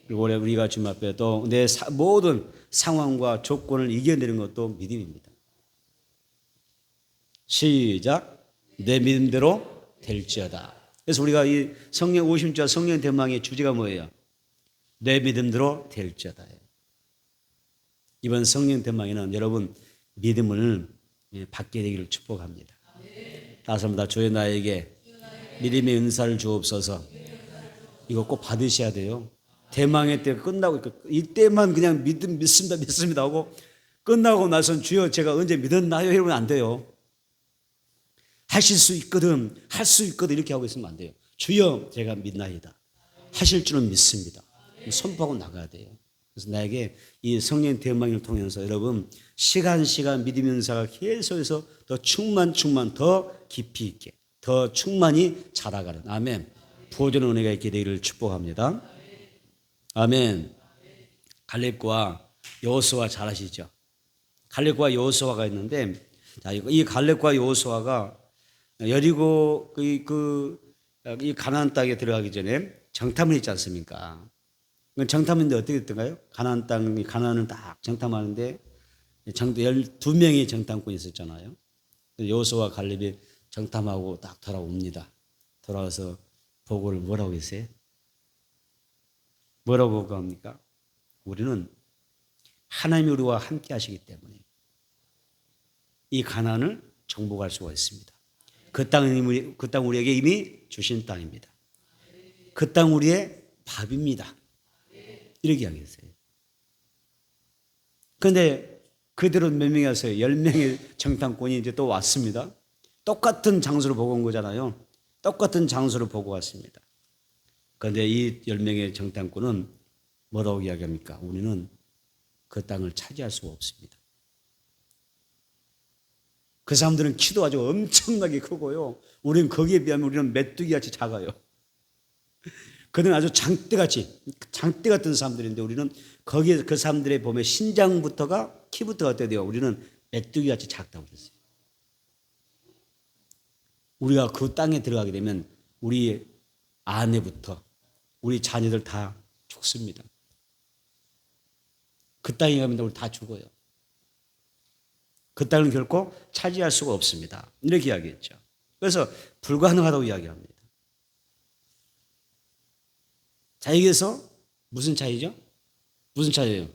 그리고 우리가 주님 앞에 또 내 모든 상황과 조건을 이겨내는 것도 믿음입니다. 시작. 내 믿음대로 될지어다. 그래서 우리가 이 성령 오심자 성령 대망의 주제가 뭐예요? 내 믿음대로 될지어다. 이번 성령 대망에는 여러분 믿음을 받게 되기를 축복합니다. 다시 한번 주여 나에게 믿음의 은사를 주옵소서. 이거 꼭 받으셔야 돼요. 대망의 때 끝나고 이때만 그냥 믿습니다 하고 끝나고 나선 주여 제가 언제 믿었나요? 이러면 안 돼요. 하실 수 있거든, 할 수 있거든 이렇게 하고 있으면 안 돼요. 주여 제가 믿나이다. 하실 줄은 믿습니다. 선포하고 나가야 돼요. 그래서 나에게 이 성령 대망을 통해서 여러분 시간 믿음의 은사가 계속해서 더 충만 더 깊이 있게 더 충만히 자라가는 아멘. 부어주는 은혜가 있게 되기를 축복합니다. 아멘. 갈렙과 여호수아 잘 아시죠? 갈렙과 여호수아가 있는데 이 갈렙과 여호수아가 여리고 이 가나안 땅에 들어가기 전에 정탐을 했지 않습니까? 정탐인데 어떻게 됐던가요? 가나안을 딱 정탐하는데 12명의 정탐꾼이 있었잖아요. 여호수아와 갈렙이 정탐하고 딱 돌아옵니다. 돌아와서 보고를 뭐라고 했어요? 뭐라고 보고합니까? 우리는 하나님이 우리와 함께 하시기 때문에 이 가나안을 정복할 수가 있습니다. 그 땅 우리에게 이미 주신 땅입니다. 그 땅 우리의 밥입니다. 이렇게 이야기했어요. 그런데 그대로 몇 명이 왔어요? 10명의 정탐꾼이 이제 또 왔습니다. 똑같은 장소를 보고 온 거잖아요. 똑같은 장소를 보고 왔습니다. 그런데 이 10명의 정탐꾼은 뭐라고 이야기합니까? 우리는 그 땅을 차지할 수가 없습니다. 그 사람들은 키도 아주 엄청나게 크고요. 우리는 거기에 비하면 우리는 메뚜기같이 작아요. 그들은 아주 장대 같은 사람들인데 우리는 거기에 그 사람들의 보면 신장부터가 키부터가 어떻게 돼요? 우리는 메뚜기같이 작다고 그랬어요. 우리가 그 땅에 들어가게 되면 우리 아내부터 우리 자녀들 다 죽습니다. 그 땅에 가면 우리 다 죽어요. 그 땅을 결코 차지할 수가 없습니다. 이렇게 이야기했죠. 그래서 불가능하다고 이야기합니다. 자, 여기서 무슨 차이죠? 무슨 차이예요?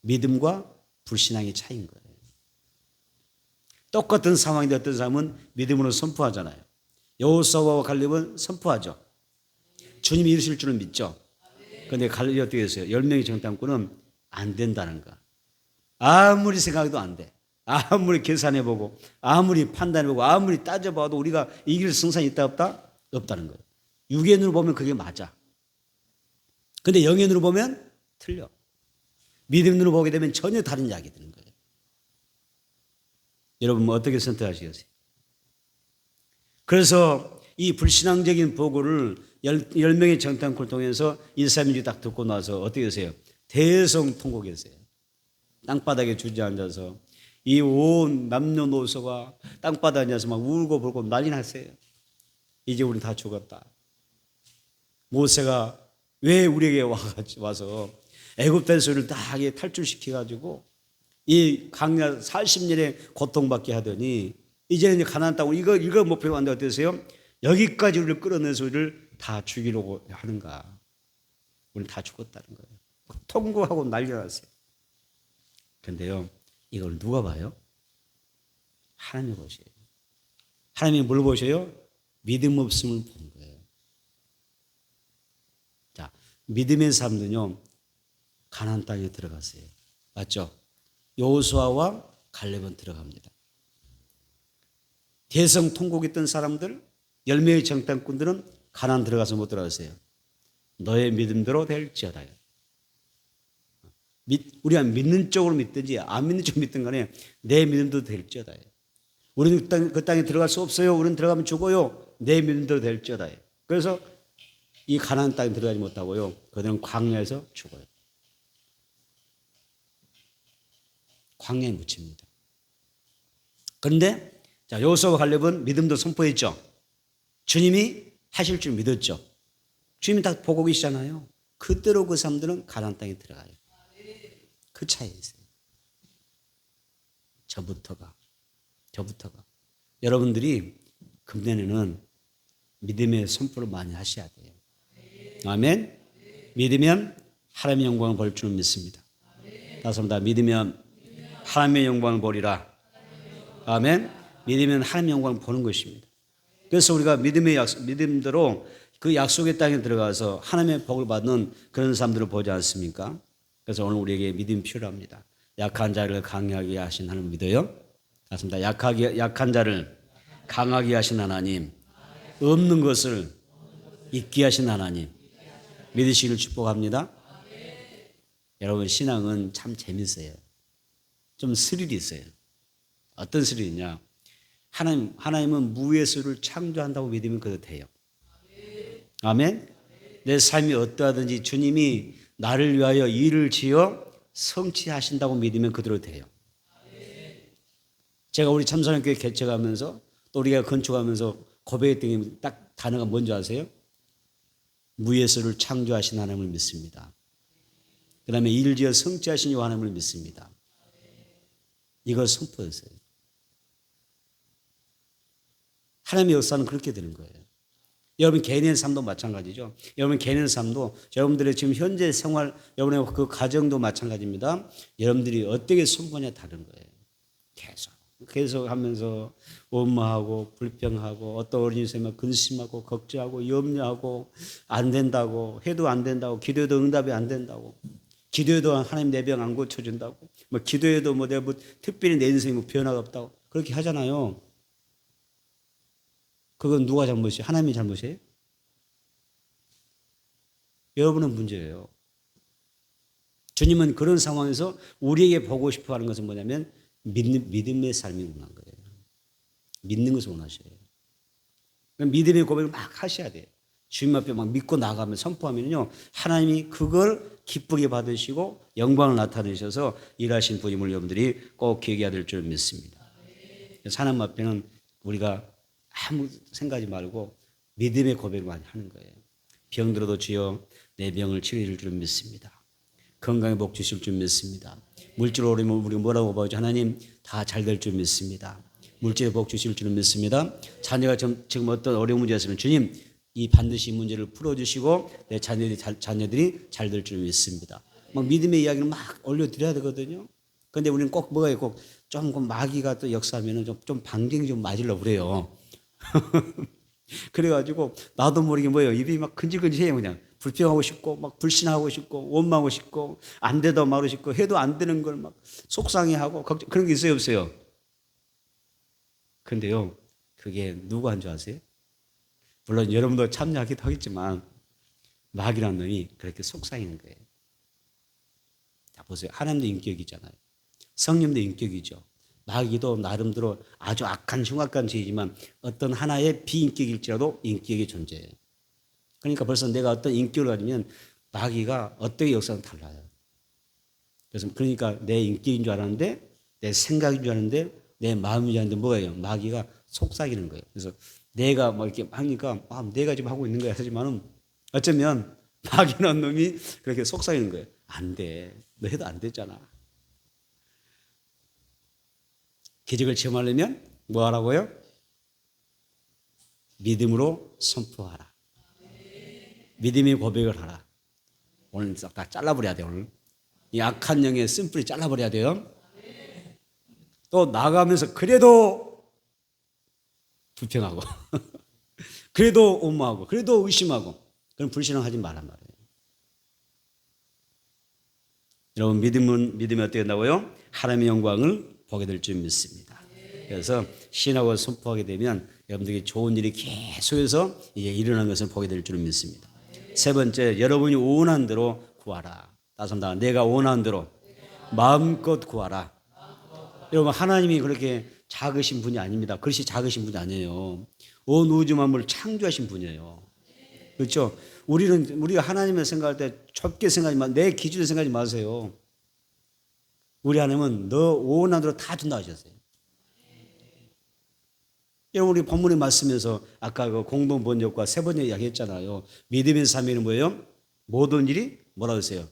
믿음과 불신앙의 차이인 거예요. 똑같은 상황인데 어떤 사람은 믿음으로 선포하잖아요. 여호수아와 갈렙은 선포하죠. 주님이 이루실 줄은 믿죠. 그런데 갈렙이 어떻게 했어요? 10명의 정탐꾼은 안 된다는 거. 아무리 생각해도 안 돼. 아무리 계산해보고 아무리 판단해보고 아무리 따져봐도 우리가 이길 승산이 있다 없다? 없다는 거예요. 육의 눈으로 보면 그게 맞아. 근데 영의 눈으로 보면 틀려. 믿음 눈으로 보게 되면 전혀 다른 이야기 되는 거예요. 여러분 뭐 어떻게 선택하시겠어요? 그래서 이 불신앙적인 보고를 10명의 정탐꾼을 통해서 이스라엘민족이 딱 듣고 나서 어떻게 하세요? 대성통곡했어요. 땅바닥에 주저앉아서 이 온 남녀노소가 땅바닥에 앉아서 막 울고 불고 난리 났어요. 이제 우리 다 죽었다. 모세가 왜 우리에게 와서 애굽에서 우리를 다 탈출시켜가지고 이 광야 40년의 고통받게 하더니 이제는 가나안 땅으로 이거 목표로 한다 어떠세요? 여기까지 우리를 끌어내서 우리를 다 죽이려고 하는가? 우리는 다 죽었다는 거예요. 통곡하고 난리 났어요. 그런데요, 이걸 누가 봐요? 하나님이 보셔요. 하나님이 뭘 보셔요? 믿음 없음을 보는 거예요. 자, 믿음의 사람들은요, 가나안 땅에 들어갔어요. 맞죠? 여호수아와 갈렙은 들어갑니다. 대성 통곡했던 사람들, 10명의 정탐꾼들은 가나안 들어가서 못 들어갔어요. 너의 믿음대로 될지어다요. 우리가 믿는 쪽으로 믿든지 안 믿는 쪽으로 믿든 간에 내 믿음도 될지어다요. 우리는 그 땅에 들어갈 수 없어요. 우리는 들어가면 죽어요. 내 믿음대로 될지어다요. 그래서 이 가나안 땅에 들어가지 못하고요. 그들은 광야에서 죽어요. 광야에 묻힙니다. 그런데 자, 여호수아와 갈렙은 믿음도 선포했죠. 주님이 하실 줄 믿었죠. 주님이 다 보고 계시잖아요. 그대로 그 사람들은 가나안 땅에 들어가요. 그 차이에 있어요. 저부터가. 여러분들이 금년에는 믿음의 선포를 많이 하셔야 돼요. 아멘. 믿으면 하나님의 영광을 볼 줄 믿습니다. 다시 한번 다 믿으면 하나님의 영광을 보리라. 아멘. 믿으면 하나님의 영광을 보는 것입니다. 그래서 우리가 믿음대로 그 약속의 땅에 들어가서 하나님의 복을 받는 그런 사람들을 보지 않습니까? 그래서 오늘 우리에게 믿음이 필요합니다. 약한 자를 강하게 하신 하나님 믿어요? 맞습니다. 약한 자를 강하게 하신 하나님, 없는 것을 있게 하신 하나님, 믿으시기를 축복합니다. 여러분, 신앙은 참 재밌어요. 좀 스릴이 있어요. 어떤 스릴이냐? 하나님은 무에서를 창조한다고 믿으면 그도 돼요. 아멘. 내 삶이 어떠하든지 주님이 나를 위하여 일을 지어 성취하신다고 믿으면 그대로 돼요. 제가 우리 참선교회 개척하면서 또 우리가 건축하면서 고백했던 게 딱 단어가 뭔지 아세요? 무에서를 창조하신 하나님을 믿습니다. 그 다음에 일을 지어 성취하신 이 하나님을 믿습니다. 이걸 선포했어요. 하나님의 역사는 그렇게 되는 거예요. 여러분 개인의 삶도 마찬가지죠. 여러분 개인의 삶도 여러분들의 지금 현재 생활, 여러분의 그 가정도 마찬가지입니다. 여러분들이 어떻게 선포하냐에 다른 거예요. 계속 하면서 원망하고 불평하고 어떤 어린이 생각 근심하고 걱정하고 염려하고 안 된다고 해도 안 된다고 기도해도 응답이 안 된다고 기도해도 하나님 내 병 안 고쳐준다고 뭐 기도해도 뭐 내가 뭐 특별히 내 인생에 뭐 변화가 없다고 그렇게 하잖아요. 그건 누가 잘못이에요? 하나님이 잘못이에요? 여러분은 문제예요. 주님은 그런 상황에서 우리에게 보고 싶어 하는 것은 뭐냐면 믿음의 삶이 원하는 거예요. 믿는 것을 원하셔요. 믿음의 고백을 막 하셔야 돼요. 주님 앞에 막 믿고 나가면 선포하면요. 하나님이 그걸 기쁘게 받으시고 영광을 나타내셔서 일하신 분임을 여러분들이 꼭 기억해야 될 줄 믿습니다. 그래서 하나님 앞에는 우리가 아무 생각하지 말고 믿음의 고백을 많이 하는 거예요. 병들어도 주여 내 병을 치료해 줄 믿습니다. 건강에 복 주실 줄 믿습니다. 물질로 오르면 우리가 뭐라고 봐야죠? 하나님 다 잘 될 줄 믿습니다. 물질에 복 주실 줄 믿습니다. 자녀가 지금 어떤 어려운 문제가 있으면 주님 이 반드시 이 문제를 풀어주시고 내 자녀들이 잘 될 줄 믿습니다. 막 믿음의 이야기를 막 올려드려야 되거든요. 그런데 우리는 꼭 뭐가 있고 좀 마귀가 또 역사하면 좀 반경이 좀 맞으려고 그래요. 그래가지고 나도 모르게 뭐예요. 입이 막 근질근질해요. 그냥 불평하고 싶고 막 불신하고 싶고 원망하고 싶고 안 되다 말하고 싶고 해도 안 되는 걸 막 속상해하고 걱정 그런 게 있어요 없어요? 근데요 그게 누구 한 줄 아세요? 물론 여러분도 참여하기도 하겠지만 마귀라는 놈이 그렇게 속삭이는 거예요. 자, 보세요. 하나님도 인격이잖아요. 성령도 인격이죠. 마귀도 나름대로 아주 악한 흉악한 죄이지만 어떤 하나의 비인격일지라도 인격이 존재해요. 그러니까 벌써 내가 어떤 인격을 가지면 마귀가 어떻게 역사는 달라요. 그래서 그러니까 내 인격인 줄 알았는데 내 생각인 줄 알았는데 내 마음인 줄 알았는데 뭐예요? 마귀가 속삭이는 거예요. 그래서 내가 뭐 이렇게 하니까 내가 지금 하고 있는 거야 하지만은 어쩌면 마귀라는 놈이 그렇게 속삭이는 거예요. 안 돼. 너 해도 안 되잖아. 기적을 체험하려면 뭐 하라고요? 믿음으로 선포하라. 믿음의 고백을 하라. 오늘 싹 다 잘라버려야 돼요. 오늘 이 악한 영의 쓴뿌리 잘라버려야 돼요. 또 나가면서 그래도 불평하고 그래도 옴모하고 그래도 의심하고 그럼 불신앙하지 말란 말이에요. 여러분 믿음이 어떻게 된다고요? 하나님의 영광을 보게 될 줄 믿습니다. 그래서 신하고 선포하게 되면 여러분들이 좋은 일이 계속해서 이제 일어나는 것을 보게 될 줄 믿습니다. 세 번째, 여러분이 원하는 대로 구하라. 따섭니다. 내가 원하는 대로 마음껏 구하라. 여러분 하나님이 그렇게 작으신 분이 아닙니다. 그릇이 작으신 분이 아니에요. 온 우주 만물을 창조하신 분이에요. 그렇죠? 우리가 하나님을 생각할 때 좁게 생각하지 마. 내 기준을 생각하지 마세요. 우리 하나님은 너 원하는 대로 다 준다 하셨어요. 여러분 우리 본문의 말씀에서 아까 그 공동번역과 세 번역 이야기했잖아요. 믿음의 삶에는 뭐예요? 모든 일이 뭐라 그랬어요?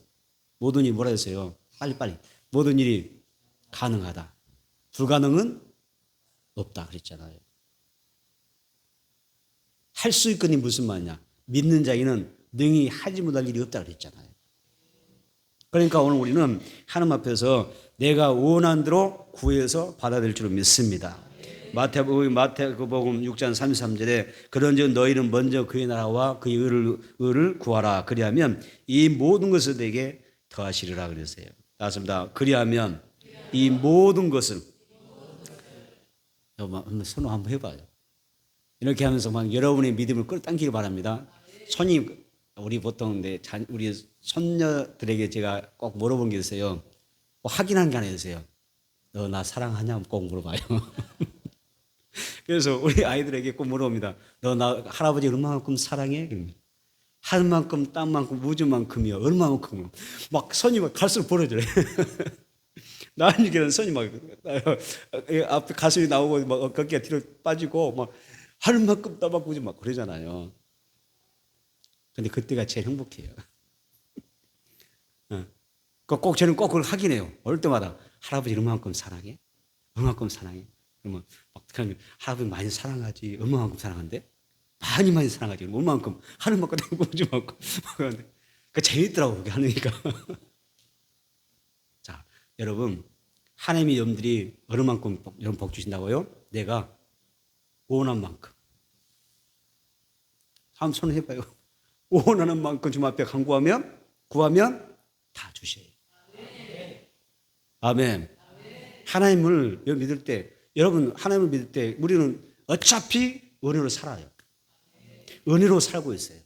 모든 일이 뭐라 그랬어요? 빨리. 모든 일이 가능하다. 불가능은 없다 그랬잖아요. 할 수 있거니 무슨 말이냐? 믿는 자에게는 능히 하지 못할 일이 없다 그랬잖아요. 그러니까 오늘 우리는 하나님 앞에서 내가 원하는 대로 구해서 받아들일 줄 믿습니다. 마태복음 6장 33절에 그런즉 너희는 먼저 그의 나라와 그의 의를 구하라. 그리하면 이 모든 것을 내게 더하시리라 그랬어요. 맞습니다. 그리하면 이 모든 것을 한번 손을 한번 해봐요. 이렇게 하면서 막 여러분의 믿음을 끌어당기기 바랍니다. 손이 우리 보통 우리 손녀들에게 제가 꼭 물어본 게 있어요. 확인한 게 하나 있어요. 너 나 사랑하냐? 꼭 물어봐요. 그래서 우리 아이들에게 꼭 물어봅니다. 너 나 할아버지 얼마만큼 사랑해? 하늘만큼 땅만큼 우주만큼이요. 얼마만큼? 막 손이 막 갈수록 벌어져요. 나은이는 손이 막 앞에 가슴이 나오고 막 어깨가 뒤로 빠지고 막 하늘만큼 땅만큼 우주 막 그러잖아요. 근데 그때가 제일 행복해요. 꼭 저는 꼭 그걸 확인해요. 올 때마다 할아버지 얼마만큼 사랑해? 얼마만큼 사랑해? 그러면 막 할아버지 많이 사랑하지. 얼마만큼 사랑한대? 많이 사랑하지. 얼마만큼? 하늘만큼 우주만큼. 그 재밌더라고 그게 하니까. 자, 여러분 하나님의 여러분들이 얼마만큼 여러분 복 주신다고요? 내가 원하는 만큼. 한번 손을 해봐요. 원하는 만큼 주님 앞에 구하면 다 주셔요. 아멘. 하나님을 믿을 때, 여러분 하나님을 믿을 때 우리는 어차피 은혜로 살아요. 은혜로 살고 있어요.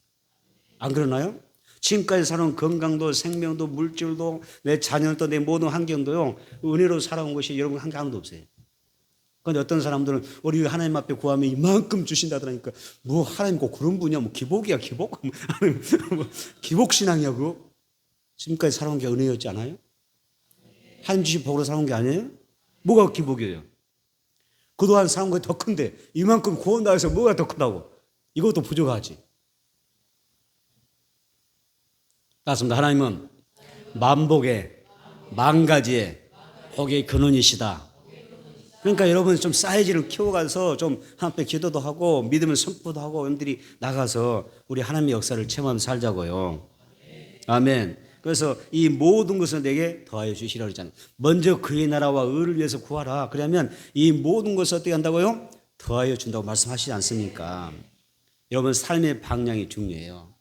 안 그러나요? 지금까지 살아온 건강도 생명도 물질도 내 자녀도 내 모든 환경도요 은혜로 살아온 것이 여러분 한 게 하나도 없어요. 그런데 어떤 사람들은 우리 하나님 앞에 구하면 이만큼 주신다더라니까 뭐 하나님 꼭 그런 분이야? 뭐 기복이야 기복? 기복신앙이야 그거? 지금까지 살아온 게 은혜였지 않아요? 하나님 주신 복으로 살아온 게 아니에요? 뭐가 기복이에요? 그동안 살아온 게 더 큰데 이만큼 구원다 해서 뭐가 더 크다고? 이것도 부족하지. 맞습니다. 하나님은 만복의 만가지의 복의 근원이시다. 그러니까 여러분 좀 사이즈를 키워가서 좀 하나님께 기도도 하고 믿음을 선포도 하고 여러분들이 나가서 우리 하나님의 역사를 체험하면서 살자고요. 아멘. 그래서 이 모든 것을 내게 더하여 주시라고 했잖아요. 먼저 그의 나라와 의를 위해서 구하라. 그러면 이 모든 것을 어떻게 한다고요? 더하여 준다고 말씀하시지 않습니까? 여러분 삶의 방향이 중요해요.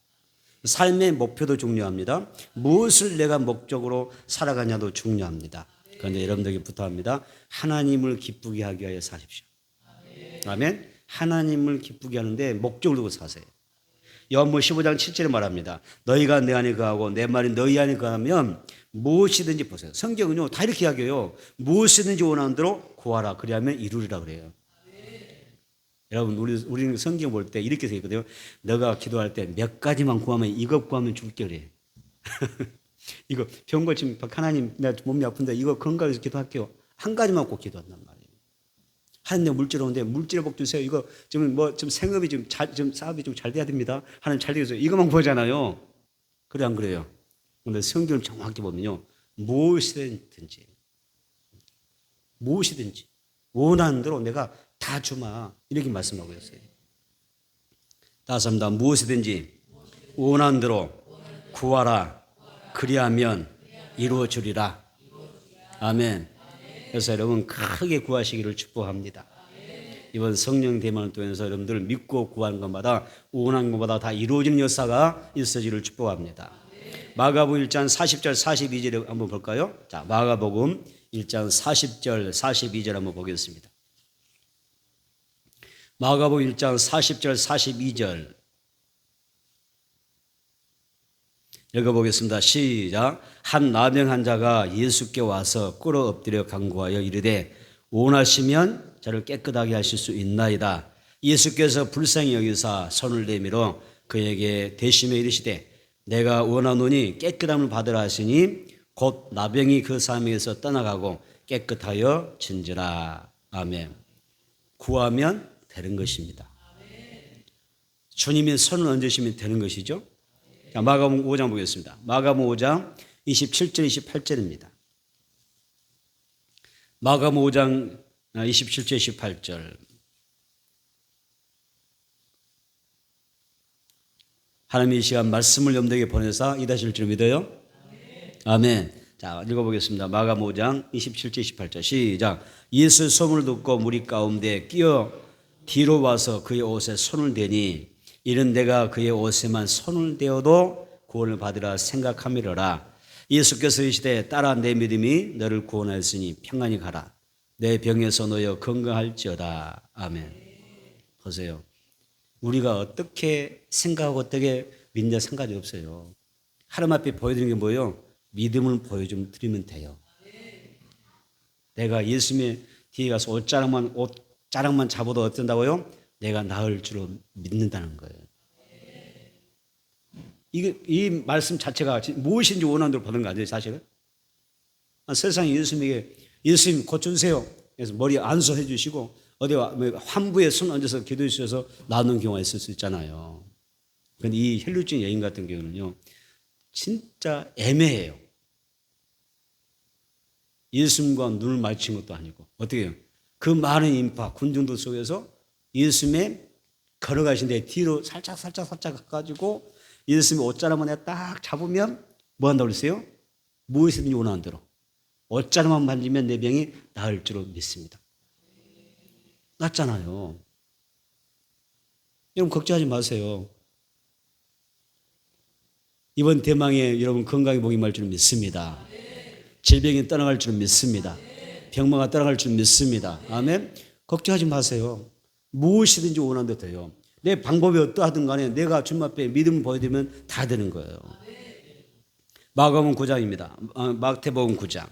삶의 목표도 중요합니다. 무엇을 내가 목적으로 살아가냐도 중요합니다. 그런데 여러분들에게 부탁합니다. 하나님을 기쁘게 하기 위하여 사십시오. 아멘. 하나님을 기쁘게 하는데 목적을 두고 사세요. 요한복음 15장 7절에 말합니다. 너희가 내 안에 거하고 내 말이 너희 안에 거하면 무엇이든지 보세요. 성경은요 다 이렇게 이야기해요. 무엇이든지 원하는 대로 구하라. 그리하면 이루리라 그래요. 여러분 우리 성경 볼 때 이렇게 돼 있거든요. 너가 기도할 때 몇 가지만 구하면 이것 구하면 줄게 그래. 이거 병 걸치면 하나님 나 몸이 아픈데 이거 건강해서 기도할게요. 한 가지만 꼭 기도한단 말이에요. 하나님 물질 오는데 물질 복 주세요. 이거 좀 생업이 좀 사업이 좀 잘 돼야 됩니다. 하나님 잘 되겠어요. 이것만 보잖아요. 그래 안 그래요? 근데 성경을 정확히 보면요. 무엇이든지 원하는 대로 내가 다 주마. 이렇게 말씀하고 있어요. 다시 한번 무엇이든지 원하는 대로 구하라. 그리하면 이루어주리라. 아멘. 그래서 여러분 크게 구하시기를 축복합니다. 이번 성령 대만을 통해서 여러분들 믿고 구하는 것마다 원하는 것마다 다 이루어지는 역사가 있어지기를 축복합니다. 마가복음 1장 40절 42절 한번 볼까요? 자, 마가복음 1장 40절 42절 한번 보겠습니다. 마가복음 1장 40절 42절 읽어보겠습니다. 시작. 한 나병 환자가 예수께 와서 꿇어 엎드려 간구하여 이르되 원하시면 저를 깨끗하게 하실 수 있나이다. 예수께서 불쌍히 여기사 손을 내밀어 그에게 대심에 이르시되 내가 원하노니 깨끗함을 받으라 하시니 곧 나병이 그 사람에게서 떠나가고 깨끗하여 진지라. 아멘. 구하면 되는 것입니다. 주님이 손을 얹으시면 되는 것이죠. 자, 마가복음 5장 보겠습니다. 마가복음 5장 27절 28절입니다. 마가복음 5장 27절 28절. 하나님이 이 시간 말씀을 염두에 보내사 이다실 줄 믿어요? 아멘. 자, 읽어보겠습니다. 마가복음 5장 27절 28절 시작. 예수 소문을 듣고 무리 가운데 끼어 뒤로 와서 그의 옷에 손을 대니 이는 내가 그의 옷에만 손을 대어도 구원을 받으라 생각함이로라. 예수께서 이르시되 따라 내 믿음이 너를 구원하였으니 평안히 가라. 내 병에서 놓여 건강할지어다. 아멘. 보세요. 우리가 어떻게 생각하고 어떻게 믿냐 상관이 없어요. 하나님 앞에 보여드리는 게 뭐예요? 믿음을 보여주면 드리면 돼요. 내가 예수님의 뒤에 가서 옷자락만 잡아도 어쩐다고요? 내가 나을 줄로 믿는다는 거예요. 이 말씀 자체가 무엇인지 원하는 대로 받는 거 아니에요, 사실은? 세상에 예수님 고쳐주세요. 그래서 머리 안수해 주시고 어디 환부에 손 얹어서 기도해 주셔서 나오는 경우가 있을 수 있잖아요. 그런데 이 혈루증 여인 같은 경우는요, 진짜 애매해요. 예수님과 눈을 마주친 것도 아니고 어떻게 해요? 그 많은 인파 군중들 속에서 예수님의 걸어가신데 뒤로 살짝 가가지고 예수님의 옷자락만 딱 잡으면 뭐 한다고 그랬어요? 무엇이든지 원하는 대로 옷자락만 만지면 내 병이 나을 줄로 믿습니다. 낫잖아요. 여러분 걱정하지 마세요. 이번 대망에 여러분 건강이 복이 말 줄 믿습니다. 질병이 떠나갈 줄 믿습니다. 병마가 떠나갈 줄 믿습니다. 아멘. 걱정하지 마세요. 무엇이든지 원하는 데 돼요. 내 방법이 어떠하든 간에 내가 주님 앞에 믿음을 보여드리면 다 되는 거예요. 마가복음 9장입니다. 마태복음 9장.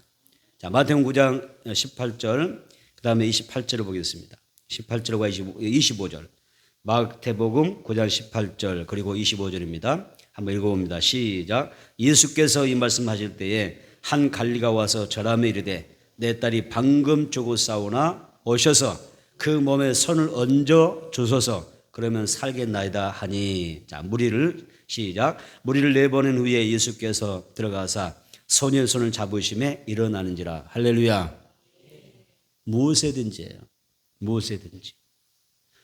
자, 마태복음 9장 18절, 그 다음에 28절을 보겠습니다. 18절과 25절. 마태복음 9장 18절, 그리고 25절입니다. 한번 읽어봅니다. 시작. 예수께서 이 말씀하실 때에 한 관리가 와서 절하며 이르되 내 딸이 방금 죽었사오나 오셔서 그 몸에 손을 얹어 주소서. 그러면 살겠나이다 하니. 자, 시작. 무리를 내보낸 후에 예수께서 들어가사 소년의 손을 잡으심에 일어나는지라. 할렐루야. 무엇이든지예요. 무엇이든지.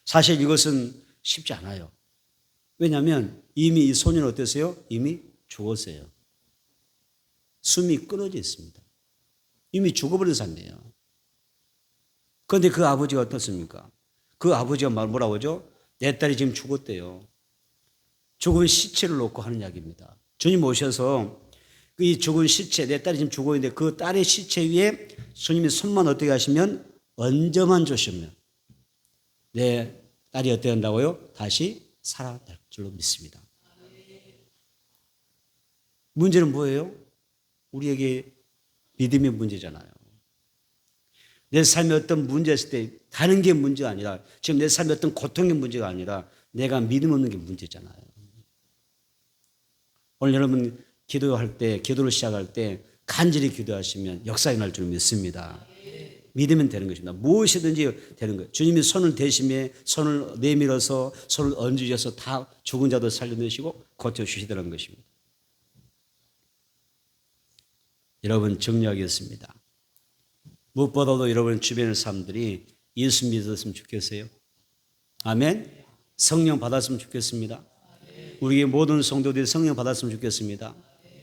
사실 이것은 쉽지 않아요. 왜냐하면 이미 이 소년은 어땠어요? 이미 죽었어요. 숨이 끊어져 있습니다. 이미 죽어버린 사람이에요. 그런데 그 아버지가 어떻습니까? 그 아버지가 뭐라고 하죠? 내 딸이 지금 죽었대요. 죽은 시체를 놓고 하는 이야기입니다. 주님 오셔서 이 죽은 시체, 내 딸이 지금 죽어 있는데 그 딸의 시체 위에 주님이 손만 어떻게 하시면 얹어만 주시면 내 딸이 어떻게 한다고요? 다시 살아날 줄로 믿습니다. 문제는 뭐예요? 우리에게 믿음의 문제잖아요. 내 삶에 어떤 문제가 있을 때 다른 게 문제가 아니라, 지금 내 삶에 어떤 고통의 문제가 아니라 내가 믿음 없는 게 문제잖아요. 오늘 여러분 기도할 때, 기도를 시작할 때 간절히 기도하시면 역사가 날 줄 믿습니다. 믿으면 되는 것입니다. 무엇이든지 되는 거예요. 주님이 손을 대심에 손을 내밀어서 손을 얹으셔서 다 죽은 자도 살려내시고 고쳐주시더라는 것입니다. 여러분 정리하겠습니다. 무엇보다도 여러분 주변의 사람들이 예수 믿었으면 좋겠어요. 아멘. 성령 받았으면 좋겠습니다. 우리의 모든 성도들이 성령 받았으면 좋겠습니다.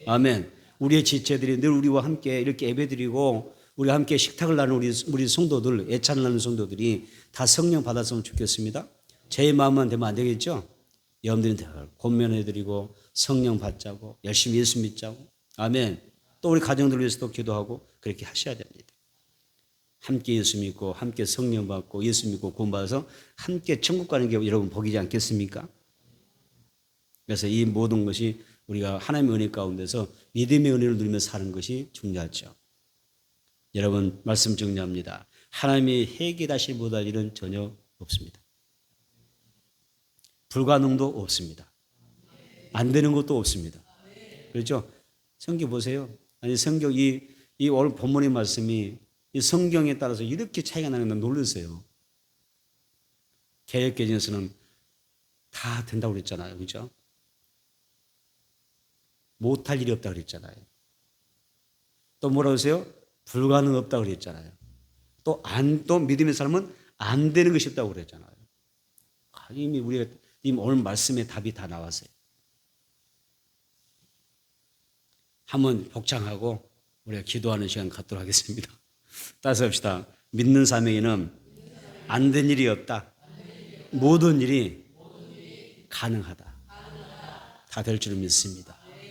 아멘. 우리의 지체들이 늘 우리와 함께 이렇게 예배드리고 우리와 함께 식탁을 나누는 우리 성도들, 애찬을 나누는 성도들이 다 성령 받았으면 좋겠습니다. 제 마음만 되면 안 되겠죠? 여러분들이 권면해드리고 성령 받자고 열심히 예수 믿자고. 아멘. 또 우리 가정들 위해서도 기도하고 그렇게 하셔야 됩니다. 함께 예수 믿고 함께 성령 받고 예수 믿고 구원받아서 함께 천국 가는 게 여러분 복이지 않겠습니까? 그래서 이 모든 것이 우리가 하나님의 은혜 가운데서 믿음의 은혜를 누리며 사는 것이 중요하죠. 여러분 말씀 정리합니다. 하나님이 해결하실 못할 일은 전혀 없습니다. 불가능도 없습니다. 안 되는 것도 없습니다. 그렇죠? 성경 보세요. 아니 성경 이 오늘 본문의 말씀이 이 성경에 따라서 이렇게 차이가 나는 건 놀랐어요. 개혁개정에서는 다 된다고 그랬잖아요. 그렇죠? 못할 일이 없다고 그랬잖아요. 또 뭐라고 했어요? 불가능 없다고 그랬잖아요. 또 믿음의 사람은 안 되는 것이 없다고 그랬잖아요. 이미 우리가 오늘 말씀에 답이 다 나왔어요. 한번 복창하고 우리가 기도하는 시간 갖도록 하겠습니다. 따라서 합시다. 믿는 사명에는 안 된 일이 없다. 모든 일이 가능하다. 다 될 줄 믿습니다.